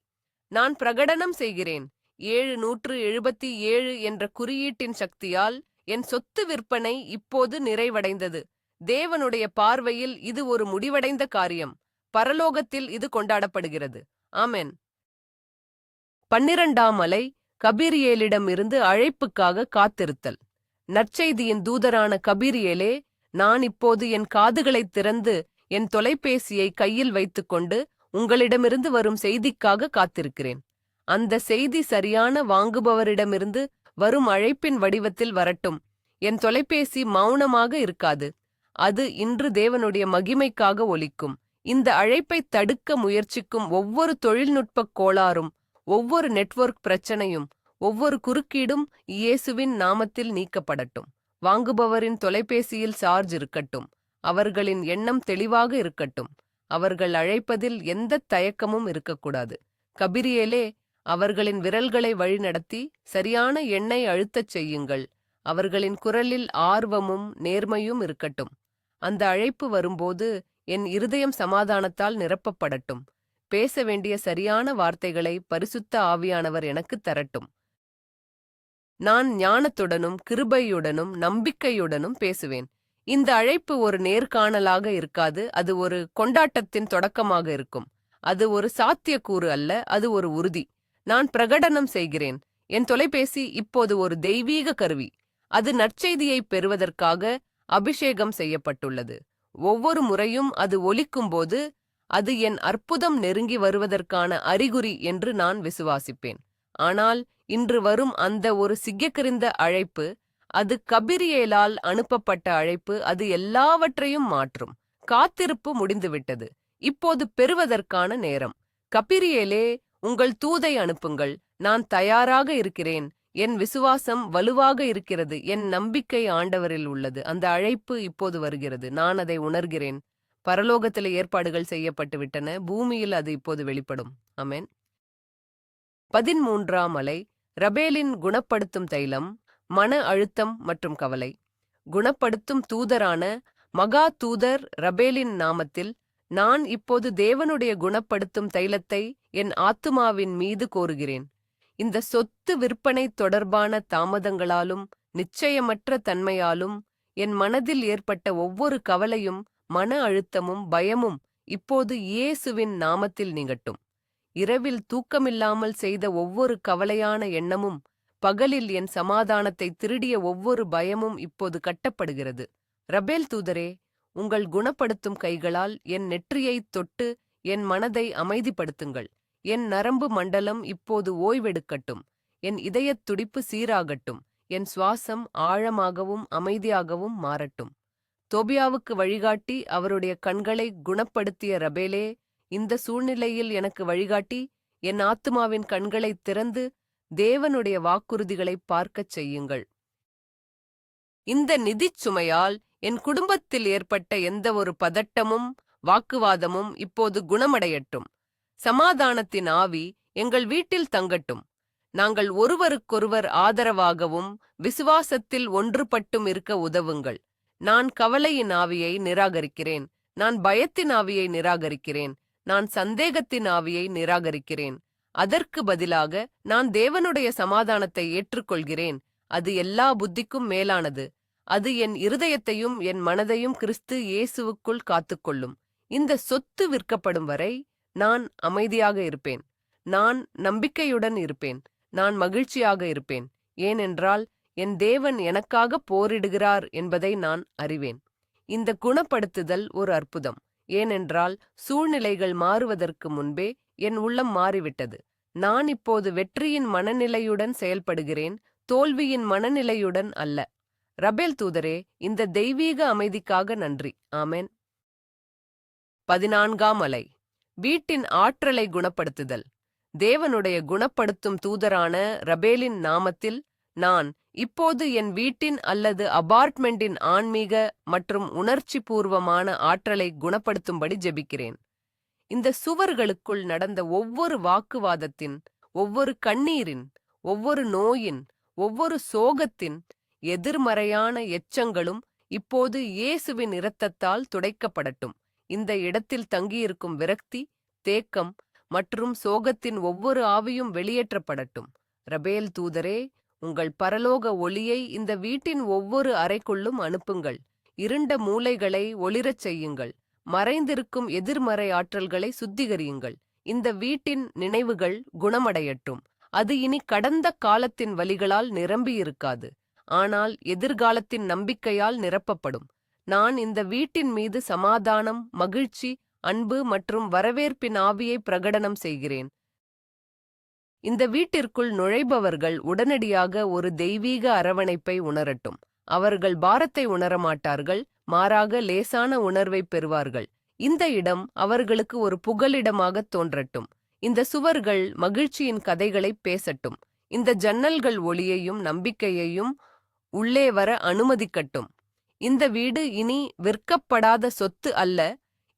நான் பிரகடனம் செய்கிறேன், 777 என்ற குறியீட்டின் சக்தியால் என் சொத்து விற்பனை இப்போது நிறைவடைந்தது. தேவனுடைய பார்வையில் இது ஒரு முடிவடைந்த காரியம். பரலோகத்தில் இது கொண்டாடப்படுகிறது. ஆமென். 12ஆம் அலை கபீரியேலிடமிருந்து அழைப்புக்காக காத்திருத்தல். நற்செய்தியின் தூதரான கபீரியேலே, நான் இப்போது என் காதுகளைத் திறந்து என் தொலைபேசியை கையில் வைத்துக்கொண்டு உங்களிடமிருந்து வரும் செய்திக்காக காத்திருக்கிறேன். அந்த செய்தி சரியான வாங்குபவரிடமிருந்து வரும் அழைப்பின் வடிவத்தில் வரட்டும். என் தொலைபேசி மௌனமாக இருக்காது. அது இன்று தேவனுடைய மகிமைக்காக ஒலிக்கும். இந்த அழைப்பை தடுக்க முயற்சிக்கும் ஒவ்வொரு தொழில்நுட்பக் கோளாறும், ஒவ்வொரு நெட்வொர்க் பிரச்சனையும், ஒவ்வொரு குறுக்கீடும் இயேசுவின் நாமத்தில் நீக்கப்படட்டும். வாங்குபவரின் தொலைபேசியில் சார்ஜ் இருக்கட்டும். அவர்களின் எண்ணம் தெளிவாக இருக்கட்டும். அவர்கள் அழைப்பதில் எந்த தயக்கமும் இருக்கக்கூடாது. கபிரியேலே, அவர்களின் விரல்களை வழிநடத்தி சரியான எண்ணை அழுத்தச் செய்யுங்கள். அவர்களின் குரலில் ஆர்வமும் நேர்மையும் இருக்கட்டும். அந்த அழைப்பு வரும்போது என் இருதயம் சமாதானத்தால் நிரப்பப்படட்டும். பேச வேண்டிய சரியான வார்த்தைகளை பரிசுத்த ஆவியானவர் எனக்குத் தரட்டும். நான் ஞானத்துடனும் கிருபையுடனும் நம்பிக்கையுடனும் பேசுவேன். இந்த அழைப்பு ஒரு நேர்காணலாக இருக்காது. அது ஒரு கொண்டாட்டத்தின் தொடக்கமாக இருக்கும். அது ஒரு சாத்தியக்கூறு அல்ல, அது ஒரு உறுதி. நான் பிரகடனம் செய்கிறேன், என் தொலைபேசி இப்போது ஒரு தெய்வீக கருவி. அது நற்செய்தியை பெறுவதற்காக அபிஷேகம் செய்யப்பட்டுள்ளது. ஒவ்வொரு முறையும் அது ஒலிக்கும்போது அது என் அற்புதம் நெருங்கி வருவதற்கான அறிகுறி என்று நான் விசுவாசிப்பேன். ஆனால் இன்று வரும் அந்த ஒரு சிக்கெறிந்த அழைப்பு, அது கபிரியேலால் அனுப்பப்பட்ட அழைப்பு. அது எல்லாவற்றையும் மாற்றும். காத்திருப்பு முடிந்துவிட்டது. இப்போது பெறுவதற்கான நேரம். கபிரியேலே, உங்கள் தூதை அனுப்புங்கள். நான் தயாராக இருக்கிறேன். என் விசுவாசம் வலுவாக இருக்கிறது. என் நம்பிக்கை ஆண்டவரில் உள்ளது. அந்த அழைப்பு இப்போது வருகிறது. நான் அதை உணர்கிறேன். பரலோகத்திலே ஏற்பாடுகள் செய்யப்பட்டு விட்டன. பூமியில் அது இப்போது வெளிப்படும். ஆமென். 13ஆம் அலை ரபேலின் குணப்படுத்தும் தைலம். மன அழுத்தம் மற்றும் கவலை. குணப்படுத்தும் தூதரான மகா தூதர் ரபேலின் நாமத்தில் நான் இப்போது தேவனுடைய குணப்படுத்தும் தைலத்தை என் ஆத்துமாவின் மீது கோருகிறேன். இந்த சொத்து விற்பனை தொடர்பான தாமதங்களாலும் நிச்சயமற்ற தன்மையாலும் என் மனதில் ஏற்பட்ட ஒவ்வொரு கவலையும் மன அழுத்தமும் பயமும் இப்போது இயேசுவின் நாமத்தில் நீங்கட்டும். இரவில் தூக்கமில்லாமல் செய்த ஒவ்வொரு கவலையான எண்ணமும், பகலில் என் சமாதானத்தை திருடிய ஒவ்வொரு பயமும் இப்போது கட்டப்படுகிறது. ரபேல் தூதரே, உங்கள் குணப்படுத்தும் கைகளால் என் நெற்றியைத் தொட்டு என் மனதை அமைதிப்படுத்துங்கள். என் நரம்பு மண்டலம் இப்போது ஓய்வெடுக்கட்டும். என் இதயத் துடிப்பு சீராகட்டும். என் சுவாசம் ஆழமாகவும் அமைதியாகவும் மாறட்டும். தோபியாவுக்கு வழிகாட்டி அவருடைய கண்களை குணப்படுத்திய ரபேலே, இந்த சூழ்நிலையில் எனக்கு வழிகாட்டி என் ஆத்துமாவின் கண்களைத் திறந்து தேவனுடைய வாக்குறுதிகளை பார்க்கச் செய்யுங்கள். இந்த நிதிச் சுமையால் என் குடும்பத்தில் ஏற்பட்ட எந்த ஒரு பதட்டமும் வாக்குவாதமும் இப்போது குணமடையட்டும். சமாதானத்தின் ஆவி எங்கள் வீட்டில் தங்கட்டும். நாங்கள் ஒருவருக்கொருவர் ஆதரவாகவும் விசுவாசத்தில் ஒன்றுபட்டும் இருக்க உதவுங்கள். நான் கவலையின் ஆவியை நிராகரிக்கிறேன். நான் பயத்தின் ஆவியை நிராகரிக்கிறேன். நான் சந்தேகத்தின் ஆவியை நிராகரிக்கிறேன். அதற்கு பதிலாக நான் தேவனுடைய சமாதானத்தை ஏற்றுக்கொள்கிறேன். அது எல்லா புத்திக்கும் மேலானது. அது என் இருதயத்தையும் என் மனதையும் கிறிஸ்து இயேசுவுக்குள் காத்துக்கொள்ளும். இந்த சொத்து விற்கப்படும் வரை நான் அமைதியாக இருப்பேன். நான் நம்பிக்கையுடன் இருப்பேன். நான் மகிழ்ச்சியாக இருப்பேன். ஏனென்றால் என் தேவன் எனக்காக போரிடுகிறார் என்பதை நான் அறிவேன். இந்த குணப்படுத்துதல் ஒரு அற்புதம். ஏனென்றால் சூழ்நிலைகள் மாறுவதற்கு முன்பே என் உள்ளம் மாறிவிட்டது. நான் இப்போது வெற்றியின் மனநிலையுடன் செயல்படுகிறேன், தோல்வியின் மனநிலையுடன் அல்ல. ரபேல் தூதரே, இந்த தெய்வீக அமைதிக்காக நன்றி. ஆமென். 14ஆம் அலை. வீட்டின் ஆற்றலை குணப்படுத்துதல். தேவனுடைய குணப்படுத்தும் தூதரான ரபேலின் நாமத்தில் நான் இப்போது என் வீட்டின் அல்லது அபார்ட்மெண்டின் ஆன்மீக மற்றும் உணர்ச்சி பூர்வமான ஆற்றலை குணப்படுத்தும்படி ஜெபிக்கிறேன். இந்த சுவர்களுக்குள் நடந்த ஒவ்வொரு வாக்குவாதத்தின், ஒவ்வொரு கண்ணீரின், ஒவ்வொரு நோயின், ஒவ்வொரு சோகத்தின் எதிர்மறையான எச்சங்களும் இப்போது இயேசுவின் இரத்தத்தால் துடைக்கப்படட்டும். இந்த இடத்தில் தங்கியிருக்கும் விரக்தி, தேக்கம் மற்றும் சோகத்தின் ஒவ்வொரு ஆவியும் வெளியேற்றப்படட்டும். ரபேல் தூதரே, உங்கள் பரலோக ஒளியை இந்த வீட்டின் ஒவ்வொரு அறைக்குள்ளும் அனுப்புங்கள். இருண்ட மூலைகளை ஒளிரச் செய்யுங்கள். மறைந்திருக்கும் எதிர்மறை ஆற்றல்களை சுத்திகரியுங்கள். இந்த வீட்டின் நினைவுகள் குணமடையட்டும். அது இனி கடந்த காலத்தின் வலிகளால் நிரம்பியிருக்காது, ஆனால் எதிர்காலத்தின் நம்பிக்கையால் நிரப்பப்படும். நான் இந்த வீட்டின் மீது சமாதானம், மகிழ்ச்சி, அன்பு மற்றும் வரவேற்பின் ஆவியை பிரகடனம் செய்கிறேன். இந்த வீட்டிற்குள் நுழைபவர்கள் உடனடியாக ஒரு தெய்வீக அரவணைப்பை உணரட்டும். அவர்கள் பாரத்தை உணரமாட்டார்கள், மாறாக லேசான உணர்வை பெறுவார்கள். இந்த இடம் அவர்களுக்கு ஒரு புகலிடமாகத் தோன்றட்டும். இந்த சுவர்கள் மகிழ்ச்சியின் கதைகளை பேசட்டும். இந்த ஜன்னல்கள் ஒளியையும் நம்பிக்கையையும் உள்ளே வர அனுமதிக்கட்டும். இந்த வீடு இனி விற்கப்படாத சொத்து அல்ல,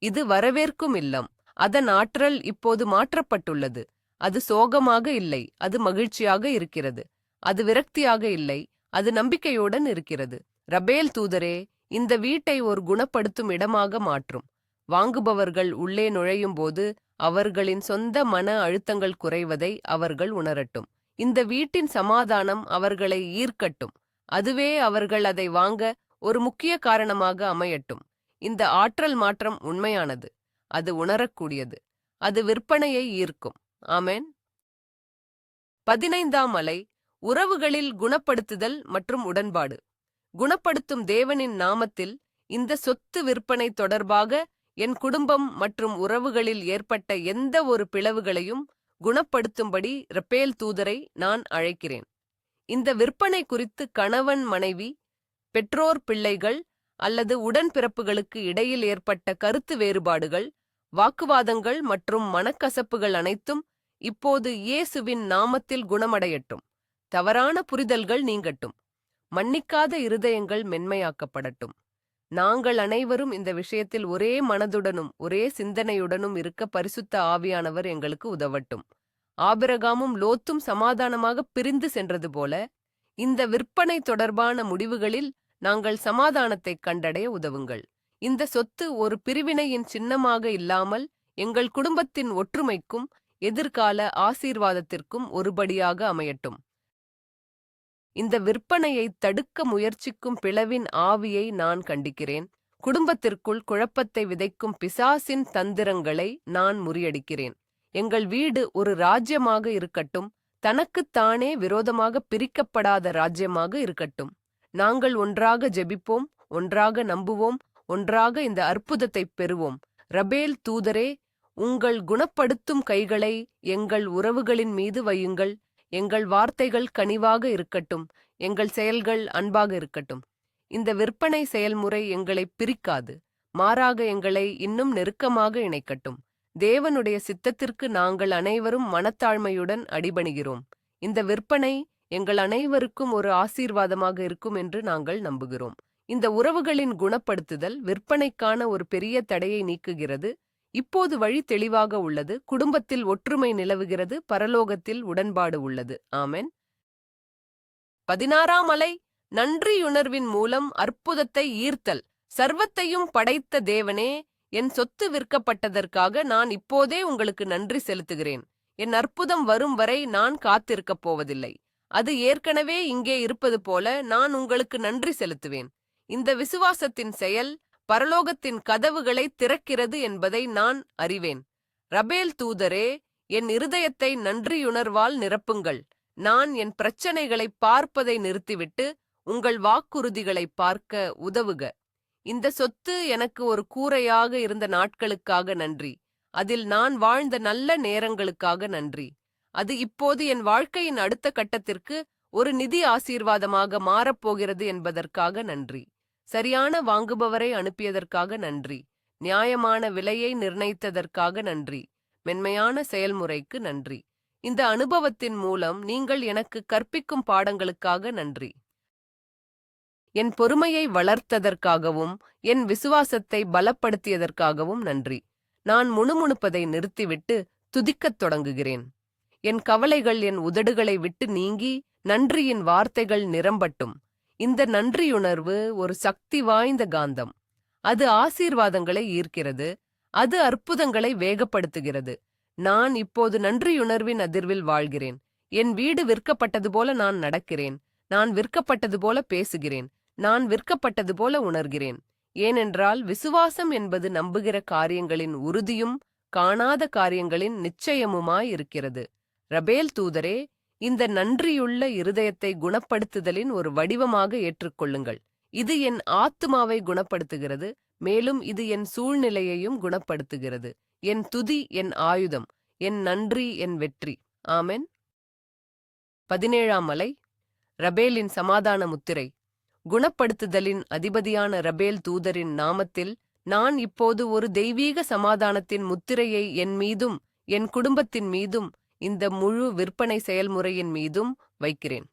இது வரவேற்கும் இல்லம். அதன் ஆற்றல் இப்போது மாற்றப்பட்டுள்ளது. அது சோகமாக இல்லை, அது மகிழ்ச்சியாக இருக்கிறது. அது விரக்தியாக இல்லை, அது நம்பிக்கையுடன் இருக்கிறது. ரபேல் தூதரே, இந்த வீட்டை ஒரு குணப்படுத்தும் இடமாக மாற்றும். வாங்குபவர்கள் உள்ளே நுழையும்போது அவர்களின் சொந்த மன அழுத்தங்கள் குறைவதை அவர்கள் உணரட்டும். இந்த வீட்டின் சமாதானம் அவர்களை ஈர்க்கட்டும். அதுவே அவர்கள் அதை வாங்க ஒரு முக்கிய காரணமாக அமையட்டும். இந்த ஆற்றல் மாற்றம் உண்மையானது. அது உணரக்கூடியது. அது விற்பனையை ஈர்க்கும். ஆமென். 15ஆம் அலை. உறவுகளில் குணப்படுத்துதல் மற்றும் உடன்பாடு. குணப்படுத்தும் தேவனின் நாமத்தில் இந்த சொத்து விற்பனை தொடர்பாக என் குடும்பம் மற்றும் உறவுகளில் ஏற்பட்ட எந்த ஒரு பிளவுகளையும் குணப்படுத்தும்படி ரபேல் தூதரை நான் அழைக்கிறேன். இந்த விற்பனை குறித்து கணவன், மனைவி, பெற்றோர், பிள்ளைகள் அல்லது உடன்பிறப்புகளுக்கு இடையில் ஏற்பட்ட கருத்து வேறுபாடுகள், வாக்குவாதங்கள் மற்றும் மனக்கசப்புகள் அனைத்தும் இப்போது இயேசுவின் நாமத்தில் குணமடையட்டும். தவறான புரிதல்கள் நீங்கட்டும். மன்னிக்காத இருதயங்கள் மென்மையாக்கப்படட்டும். நாங்கள் அனைவரும் இந்த விஷயத்தில் ஒரே மனதுடனும் ஒரே சிந்தனையுடனும் இருக்க பரிசுத்த ஆவியானவர் எங்களுக்கு உதவட்டும். ஆபிரகாமும் லோத்தும் சமாதானமாக பிரிந்து சென்றது போல, இந்த விற்பனை தொடர்பான முடிவுகளில் நாங்கள் சமாதானத்தை கண்டடைய உதவுங்கள். இந்த சொத்து ஒரு பிரிவினையின் சின்னமாக இல்லாமல் எங்கள் குடும்பத்தின் ஒற்றுமைக்கும் எதிர்கால ஆசீர்வாதத்திற்கும் ஒருபடியாக அமையட்டும். இந்த விற்பனையை தடுக்க முயற்சிக்கும் பிளவின் ஆவியை நான் கண்டிக்கிறேன். குடும்பத்திற்குள் குழப்பத்தை விதைக்கும் பிசாசின் தந்திரங்களை நான் முறியடிக்கிறேன். எங்கள் வீடு ஒரு ராஜ்யமாக இருக்கட்டும், தனக்குத்தானே விரோதமாக பிரிக்கப்படாத ராஜ்யமாக இருக்கட்டும். நாங்கள் ஒன்றாக ஜெபிப்போம், ஒன்றாக நம்புவோம், ஒன்றாக இந்த அற்புதத்தை பெறுவோம். ரபேல் தூதரே, உங்கள் குணப்படுத்தும் கைகளை எங்கள் உறவுகளின் மீது வையுங்கள். எங்கள் வார்த்தைகள் கனிவாக இருக்கட்டும், எங்கள் செயல்கள் அன்பாக இருக்கட்டும். இந்த விற்பனை செயல்முறை எங்களை பிரிக்காது, மாறாக எங்களை இன்னும் நெருக்கமாக இணைக்கட்டும். தேவனுடைய சித்தத்திற்கு நாங்கள் அனைவரும் மனத்தாழ்மையுடன் அடிபணிகிறோம். இந்த விற்பனை எங்கள் அனைவருக்கும் ஒரு ஆசீர்வாதமாக இருக்கும் என்று நாங்கள் நம்புகிறோம். இந்த உறவுகளின் குணப்படுத்துதல் விற்பனைக்கான ஒரு பெரிய தடையை நீக்குகிறது. இப்போது வழி தெளிவாக உள்ளது, குடும்பத்தில் ஒற்றுமை நிலவுகிறது, பரலோகத்தில் உடன்பாடு உள்ளது. ஆமென். 16ஆம் அலை, நன்றியுணர்வின் மூலம் அற்புதத்தை ஈர்த்தல். சர்வத்தையும் படைத்த தேவனே, என் சொத்து விற்கப்பட்டதற்காக நான் இப்போதே உங்களுக்கு நன்றி செலுத்துகிறேன். என் அற்புதம் வரும் வரை நான் காத்திருக்கப் போவதில்லை. அது ஏற்கனவே இங்கே இருப்பது போல நான் உங்களுக்கு நன்றி செலுத்துவேன். இந்த விசுவாசத்தின் செயல் பரலோகத்தின் கதவுகளை திறக்கிறது என்பதை நான் அறிவேன். ரபேல் தூதரே, என் இருதயத்தை நன்றியுணர்வால் நிரப்புங்கள். நான் என் பிரச்சனைகளை பார்ப்பதை நிறுத்திவிட்டு உங்கள் வாக்குறுதிகளை பார்க்க உதவுக. இந்த சொத்து எனக்கு ஒரு கூரையாக இருந்த நாட்களுக்காக நன்றி. அதில் நான் வாழ்ந்த நல்ல நேரங்களுக்காக நன்றி. அது இப்போது என் வாழ்க்கையின் அடுத்த கட்டத்திற்கு ஒரு நிதி ஆசீர்வாதமாக மாறப்போகிறது என்பதற்காக நன்றி. சரியான வாங்குபவரை அனுப்பியதற்காக நன்றி. நியாயமான விலையை நிர்ணயித்ததற்காக நன்றி. மென்மையான செயல்முறைக்கு நன்றி. இந்த அனுபவத்தின் மூலம் நீங்கள் எனக்கு கற்பிக்கும் பாடங்களுக்காக நன்றி. என் பொறுமையை வளர்த்ததற்காகவும் என் விசுவாசத்தை பலப்படுத்தியதற்காகவும் நன்றி. நான் முணுமுணுப்பதை நிறுத்திவிட்டு துதிக்கத் தொடங்குகிறேன். என் கவலைகள் என் உதடுகளை விட்டு நீங்கி நன்றியின் வார்த்தைகள் நிரம்பட்டும். இந்த நன்றியுணர்வு ஒரு சக்தி வாய்ந்த காந்தம். அது ஆசீர்வாதங்களை ஈர்க்கிறது. அது அற்புதங்களை வேகப்படுத்துகிறது. நான் இப்போது நன்றியுணர்வின் அதிர்வில் வாழ்கிறேன். என் வீடு விற்கப்பட்டது போல நான் நடக்கிறேன். நான் விற்கப்பட்டது போல பேசுகிறேன். நான் விற்கப்பட்டது போல உணர்கிறேன். ஏனென்றால் விசுவாசம் என்பது நம்புகிற காரியங்களின் உறுதியும் காணாத காரியங்களின் நிச்சயமுமாயிருக்கிறது. ரபேல் தூதரே, இந்த நன்றியுள்ள இருதயத்தை குணப்படுத்துதலின் ஒரு வடிவமாக ஏற்றுக்கொள்ளுங்கள். இது என் ஆத்துமாவை குணப்படுத்துகிறது, மேலும் இது என் சூழ்நிலையையும் குணப்படுத்துகிறது. என் துதி என் ஆயுதம், என் நன்றி என் வெற்றி. ஆமென். 17ஆம் அலை, ரபேலின் சமாதான முத்திரை. குணப்படுத்துதலின் அதிபதியான ரபேல் தூதரின் நாமத்தில் நான் இப்போது ஒரு தெய்வீக சமாதானத்தின் முத்திரையை என் மீதும் என் குடும்பத்தின் மீதும் இந்த முழு விற்பனை செயல்முறையின் மீதும் வைக்கிறேன்.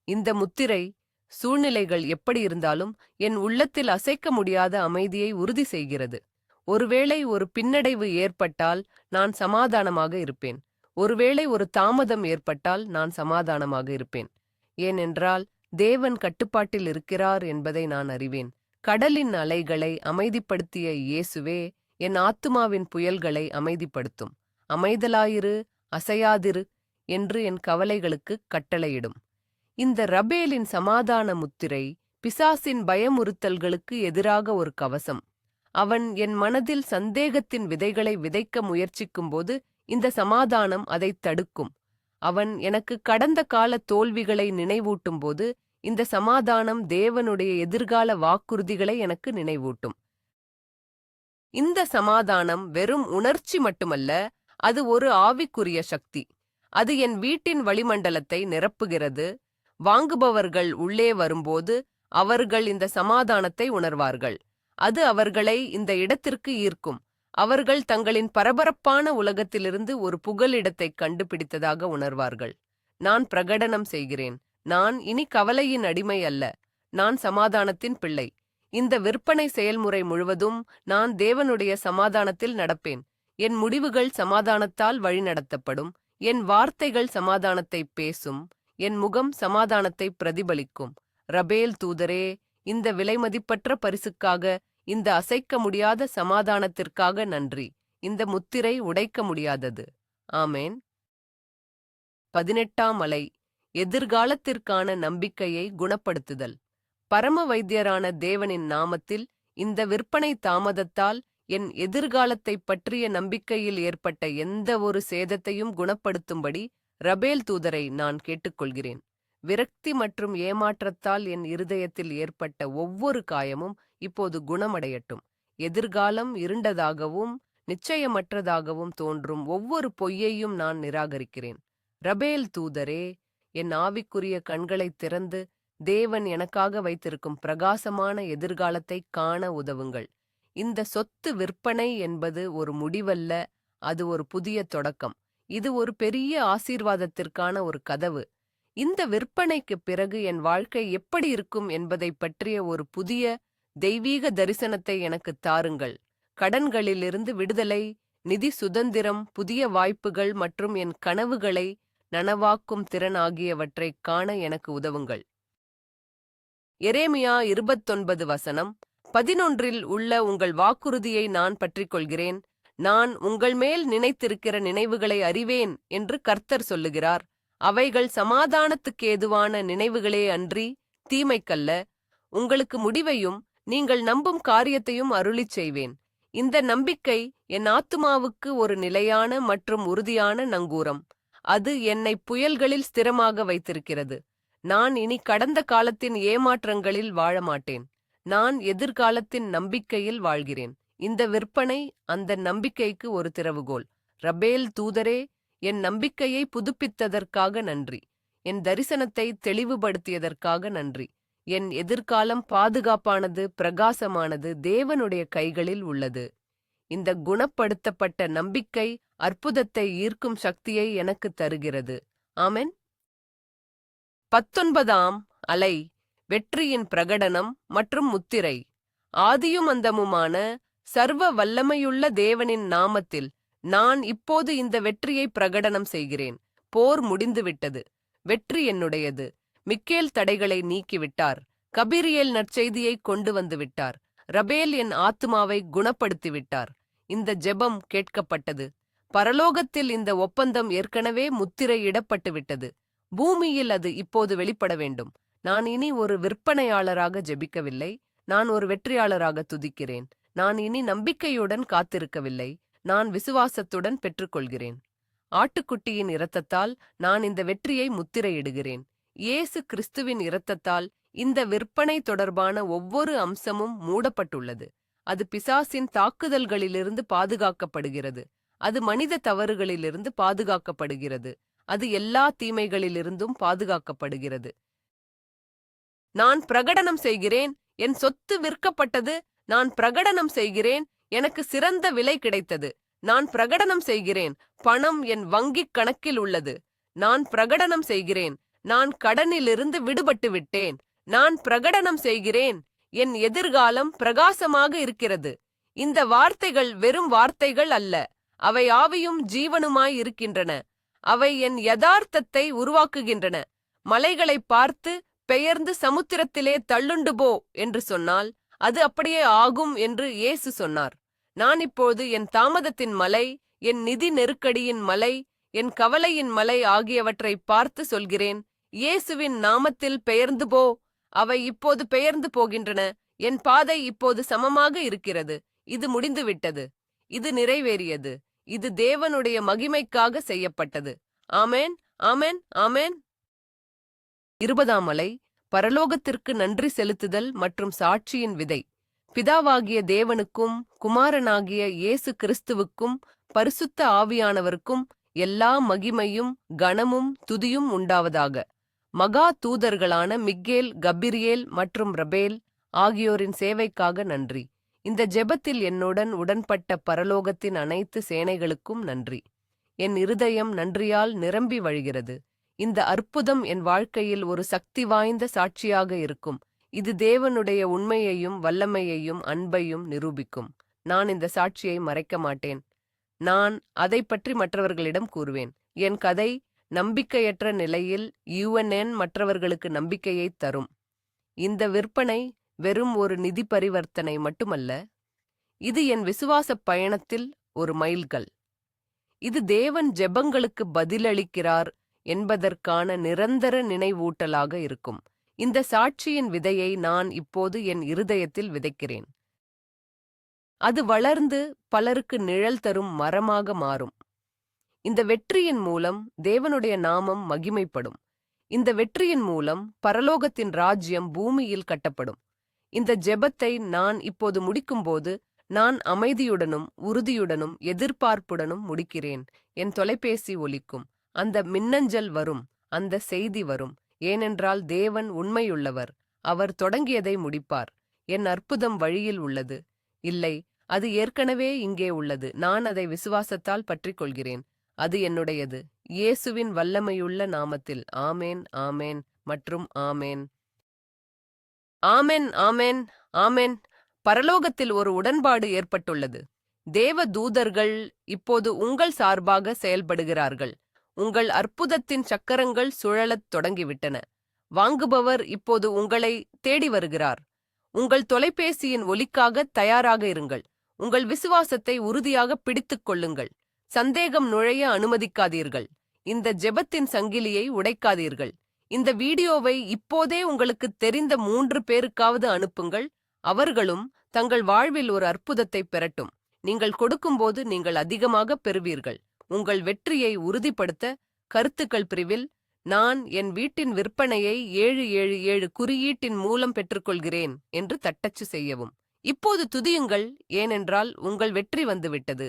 இந்த முத்திரை சூழ்நிலைகள் எப்படி இருந்தாலும் என் உள்ளத்தில் அசைக்க முடியாத அமைதியை உறுதி செய்கிறது. ஒருவேளை ஒரு பின்னடைவு ஏற்பட்டால் நான் சமாதானமாக இருப்பேன். ஒருவேளை ஒரு தாமதம் ஏற்பட்டால் நான் சமாதானமாக இருப்பேன். ஏனென்றால் தேவன் கட்டுப்பாட்டில் இருக்கிறார் என்பதை நான் அறிவேன். கடலின் அலைகளை அமைதிப்படுத்திய இயேசுவே என் ஆத்துமாவின் புயல்களை அமைதிப்படுத்தும். அமைதலாயிரு, அசையாதிரு என்று என் கவலைகளுக்கு கட்டளையிடும். இந்த ரபேலின் சமாதான முத்திரை பிசாசின் பயமுறுத்தல்களுக்கு எதிராக ஒரு கவசம். அவன் என் மனதில் சந்தேகத்தின் விதைகளை விதைக்க முயற்சிக்கும்போது இந்த சமாதானம் அதை தடுக்கும். அவன் எனக்கு கடந்த கால தோல்விகளை நினைவூட்டும்போது இந்த சமாதானம் தேவனுடைய எதிர்கால வாக்குறுதிகளை எனக்கு நினைவூட்டும். இந்த சமாதானம் வெறும் உணர்ச்சி மட்டுமல்ல, அது ஒரு ஆவிக்குரிய சக்தி. அது என் வீட்டின் வளிமண்டலத்தை நிரப்புகிறது. வாங்குபவர்கள் உள்ளே வரும்போது அவர்கள் இந்த சமாதானத்தை உணர்வார்கள். அது அவர்களை இந்த இடத்திற்கு ஈர்க்கும். அவர்கள் தங்களின் பரபரப்பான உலகத்திலிருந்து ஒரு புகலிடத்தை கண்டுபிடித்ததாக உணர்வார்கள். நான் பிரகடனம் செய்கிறேன், நான் இனி கவலையின் அடிமை அல்ல, நான் சமாதானத்தின் பிள்ளை. இந்த விற்பனை செயல்முறை முழுவதும் நான் தேவனுடைய சமாதானத்தில் நடப்பேன். என் முடிவுகள் சமாதானத்தால் வழிநடத்தப்படும். என் வார்த்தைகள் சமாதானத்தை பேசும். என் முகம் சமாதானத்தை பிரதிபலிக்கும். ரபேல் தூதரே, இந்த விலைமதிப்பற்ற பரிசுக்காக, இந்த அசைக்க முடியாத சமாதானத்திற்காக நன்றி. இந்த முத்திரை உடைக்க முடியாதது. ஆமேன். 18ஆம் அலை, எதிர்காலத்திற்கான நம்பிக்கையை குணப்படுத்துதல். பரம வைத்தியரான தேவனின் நாமத்தில் இந்த விற்பனை தாமதத்தால் என் எதிர்காலத்தைப் பற்றிய நம்பிக்கையில் ஏற்பட்ட எந்த ஒரு சேதத்தையும் குணப்படுத்தும்படி ரபேல் தூதரை நான் கேட்டுக்கொள்கிறேன். விரக்தி மற்றும் ஏமாற்றத்தால் என் இருதயத்தில் ஏற்பட்ட ஒவ்வொரு காயமும் இப்போது குணமடையட்டும். எதிர்காலம் இருண்டதாகவும் நிச்சயமற்றதாகவும் தோன்றும் ஒவ்வொரு பொய்யையும் நான் நிராகரிக்கிறேன். ரபேல் தூதரே, என் ஆவிக்குரிய கண்களைத் திறந்து தேவன் எனக்காக வைத்திருக்கும் பிரகாசமான எதிர்காலத்தை காண உதவுங்கள். இந்த சொத்து விற்பனை என்பது ஒரு முடிவல்ல, அது ஒரு புதிய தொடக்கம். இது ஒரு பெரிய ஆசீர்வாதத்திற்கான ஒரு கதவு. இந்த விற்பனைக்குப் பிறகு என் வாழ்க்கை எப்படி இருக்கும் என்பதைப் பற்றிய ஒரு புதிய தெய்வீக தரிசனத்தை எனக்குத் தாருங்கள். கடன்களிலிருந்து விடுதலை, நிதி சுதந்திரம், புதிய வாய்ப்புகள் மற்றும் என் கனவுகளை நனவாக்கும் திறன் ஆகியவற்றைக் காண எனக்கு உதவுங்கள். எரேமியா 29:11 உள்ள உங்கள் வாக்குறுதியை நான் பற்றிக்கொள்கிறேன். நான் உங்கள் மேல் நினைத்திருக்கிற நினைவுகளை அறிவேன் என்று கர்த்தர் சொல்லுகிறார். அவைகள் சமாதானத்துக்கேதுவான நினைவுகளே அன்றி தீமைக்கல்ல. உங்களுக்கு முடிவையும் நீங்கள் நம்பும் காரியத்தையும் அருளிச் செய்வேன். இந்த நம்பிக்கை என் ஆத்துமாவுக்கு ஒரு நிலையான மற்றும் உறுதியான நங்கூரம். அது என்னை புயல்களில் ஸ்திரமாக வைத்திருக்கிறது. நான் இனி கடந்த காலத்தின் ஏமாற்றங்களில் வாழ மாட்டேன். நான் எதிர்காலத்தின் நம்பிக்கையில் வாழ்கிறேன். இந்த விற்பனை அந்த நம்பிக்கைக்கு ஒரு திறவுகோல். ரபேல் தூதரே, என் நம்பிக்கையை புதுப்பித்ததற்காக நன்றி. என் தரிசனத்தை தெளிவுபடுத்தியதற்காக நன்றி. என் எதிர்காலம் பாதுகாப்பானது, பிரகாசமானது, தேவனுடைய கைகளில் உள்ளது. இந்த குணப்படுத்தப்பட்ட நம்பிக்கை அற்புதத்தை ஈர்க்கும் சக்தியை எனக்கு தருகிறது. ஆமென். 19ஆம் அலை, வெற்றியின் பிரகடனம் மற்றும் முத்திரை. ஆதியும் அந்தமுமான சர்வ வல்லமையுள்ள தேவனின் நாமத்தில் நான் இப்போது இந்த வெற்றியை பிரகடனம் செய்கிறேன். போர் முடிந்துவிட்டது. வெற்றி என்னுடையது. மிக்கேல் தடைகளை நீக்கிவிட்டார். கபிரியேல் நற்செய்தியை கொண்டு வந்து விட்டார். ரபேல் என் ஆத்துமாவை குணப்படுத்திவிட்டார். இந்த ஜெபம் கேட்கப்பட்டது. பரலோகத்தில் இந்த ஒப்பந்தம் ஏற்கனவே முத்திரையிடப்பட்டு விட்டது. பூமியில் அது இப்போது வெளிப்பட வேண்டும். நான் இனி ஒரு விற்பனையாளராக ஜெபிக்கவில்லை. நான் ஒரு வெற்றியாளராக துதிக்கிறேன். நான் இனி நம்பிக்கையுடன் காத்திருக்கவில்லை. நான் விசுவாசத்துடன் பெற்றுக்கொள்கிறேன். ஆட்டுக்குட்டியின் இரத்தத்தால் நான் இந்த வெற்றியை முத்திரையிடுகிறேன். இயேசு கிறிஸ்துவின் இரத்தத்தால் இந்த விற்பனை தொடர்பான ஒவ்வொரு அம்சமும் மூடப்பட்டுள்ளது. அது பிசாசின் தாக்குதல்களிலிருந்து பாதுகாக்கப்படுகிறது. அது மனித தவறுகளிலிருந்து பாதுகாக்கப்படுகிறது. அது எல்லா தீமைகளிலிருந்தும் பாதுகாக்கப்படுகிறது. நான் பிரகடனம் செய்கிறேன். என் சொத்து விற்கப்பட்டது. நான் பிரகடனம் செய்கிறேன். எனக்கு சிறந்த விலை கிடைத்தது. நான் பிரகடனம் செய்கிறேன். பணம் என் வங்கிக் கணக்கில் உள்ளது. நான் பிரகடனம் செய்கிறேன். நான் கடனிலிருந்து விடுபட்டு விட்டேன். நான் பிரகடனம் செய்கிறேன். என் எதிர்காலம் பிரகாசமாக இருக்கிறது. இந்த வார்த்தைகள் வெறும் வார்த்தைகள் அல்ல. அவை ஆவியும் ஜீவனுமாய் இருக்கின்றன. அவை என் யதார்த்தத்தை உருவாக்குகின்றன. மலைகளை பார்த்து பெயர்ந்து சமுத்திரத்திலே தள்ளுண்டு போ என்று சொன்னால் அது அப்படியே ஆகும் என்று இயேசு சொன்னார். நான் இப்போது என் தாமதத்தின் மலை, என் நிதி நெருக்கடியின் மலை, என் கவலையின் மலை ஆகியவற்றை பார்த்து சொல்கிறேன், இயேசுவின் நாமத்தில் பெயர்ந்து போ. அவை இப்போது பெயர்ந்து போகின்றன. என் பாதை இப்போது சமமாக இருக்கிறது. இது முடிந்துவிட்டது. இது நிறைவேறியது. இது தேவனுடைய மகிமைக்காக செய்யப்பட்டது. ஆமேன், ஆமேன், ஆமேன். 20ஆம் அலை, பரலோகத்திற்கு நன்றி செலுத்துதல் மற்றும் சாட்சியின் விதை. பிதாவாகிய தேவனுக்கும் குமாரனாகிய இயேசு கிறிஸ்துவுக்கும் பரிசுத்த ஆவியானவருக்கும் எல்லா மகிமையும் கனமும் துதியும் உண்டாவதாக. மகா தூதர்களான மிக்கேல், கபிரியேல் மற்றும் ரபேல் ஆகியோரின் சேவைக்காக நன்றி. இந்த ஜெபத்தில் என்னுடன் உடன்பட்ட பரலோகத்தின் அனைத்து சேனைகளுக்கும் நன்றி. என் இருதயம் நன்றியால் நிரம்பி வழிகிறது. இந்த அற்புதம் என் வாழ்க்கையில் ஒரு சக்தி வாய்ந்த சாட்சியாக இருக்கும். இது தேவனுடைய உண்மையையும் வல்லமையையும் அன்பையும் நிரூபிக்கும். நான் இந்த சாட்சியை மறைக்க மாட்டேன். நான் அதை பற்றி மற்றவர்களிடம் கூறுவேன். என் கதை நம்பிக்கையற்ற நிலையில் UNN மற்றவர்களுக்கு நம்பிக்கையை தரும். இந்த விற்பனை வெறும் ஒரு நிதி பரிவர்த்தனை மட்டுமல்ல. இது என் விசுவாசப் பயணத்தில் ஒரு மைல்கல். இது தேவன் ஜெபங்களுக்கு பதிலளிக்கிறார் என்பதற்கான நிரந்தர நினைவூட்டலாக இருக்கும். இந்த சாட்சியின் விதையை நான் இப்போது என் இருதயத்தில் விதைக்கிறேன். அது வளர்ந்து பலருக்கு நிழல் தரும் மரமாக மாறும். இந்த வெற்றியின் மூலம் தேவனுடைய நாமம் மகிமைப்படும். இந்த வெற்றியின் மூலம் பரலோகத்தின் ராஜ்யம் பூமியில் கட்டப்படும். இந்த ஜெபத்தை நான் இப்போது முடிக்கும்போது நான் அமைதியுடனும் உறுதியுடனும் எதிர்பார்ப்புடனும் முடிக்கிறேன். என் தொலைபேசி ஒலிக்கும். அந்த மின்னஞ்சல் வரும். அந்த செய்தி வரும். ஏனென்றால் தேவன் உண்மையுள்ளவர். அவர் தொடங்கியதை முடிப்பார். என் அற்புதம் வழியில் உள்ளது. இல்லை, அது ஏற்கனவே இங்கே உள்ளது. நான் அதை விசுவாசத்தால் பற்றிக் கொள்கிறேன். அது என்னுடையது. இயேசுவின் வல்லமையுள்ள நாமத்தில். ஆமேன், ஆமேன் மற்றும் ஆமேன். ஆமென், ஆமென், ஆமென். பரலோகத்தில் ஒரு உடன்பாடு ஏற்பட்டுள்ளது. தேவ தூதர்கள் இப்போது உங்கள் சார்பாக செயல்படுகிறார்கள். உங்கள் அற்புதத்தின் சக்கரங்கள் சுழலத் தொடங்கிவிட்டன. வாங்குபவர் இப்போது உங்களை தேடி வருகிறார். உங்கள் தொலைபேசியின் ஒலிக்காக தயாராக இருங்கள். உங்கள் விசுவாசத்தை உறுதியாக பிடித்துக் கொள்ளுங்கள். சந்தேகம் நுழைய அனுமதிக்காதீர்கள். இந்த ஜெபத்தின் சங்கிலியை உடைக்காதீர்கள். இந்த வீடியோவை இப்போதே உங்களுக்கு தெரிந்த 3 பேருக்காவது அனுப்புங்கள். அவர்களும் தங்கள் வாழ்வில் ஒரு அற்புதத்தை பெறட்டும். நீங்கள் கொடுக்கும்போது நீங்கள் அதிகமாக பெறுவீர்கள். உங்கள் வெற்றியை உறுதிப்படுத்த கருத்துக்கள் பிரிவில் நான் என் வீட்டின் விற்பனையை 777 குறியீட்டின் மூலம் பெற்றுக்கொள்கிறேன் என்று தட்டச்சு செய்யவும். இப்போது துதியுங்கள், ஏனென்றால் உங்கள் வெற்றி வந்துவிட்டது.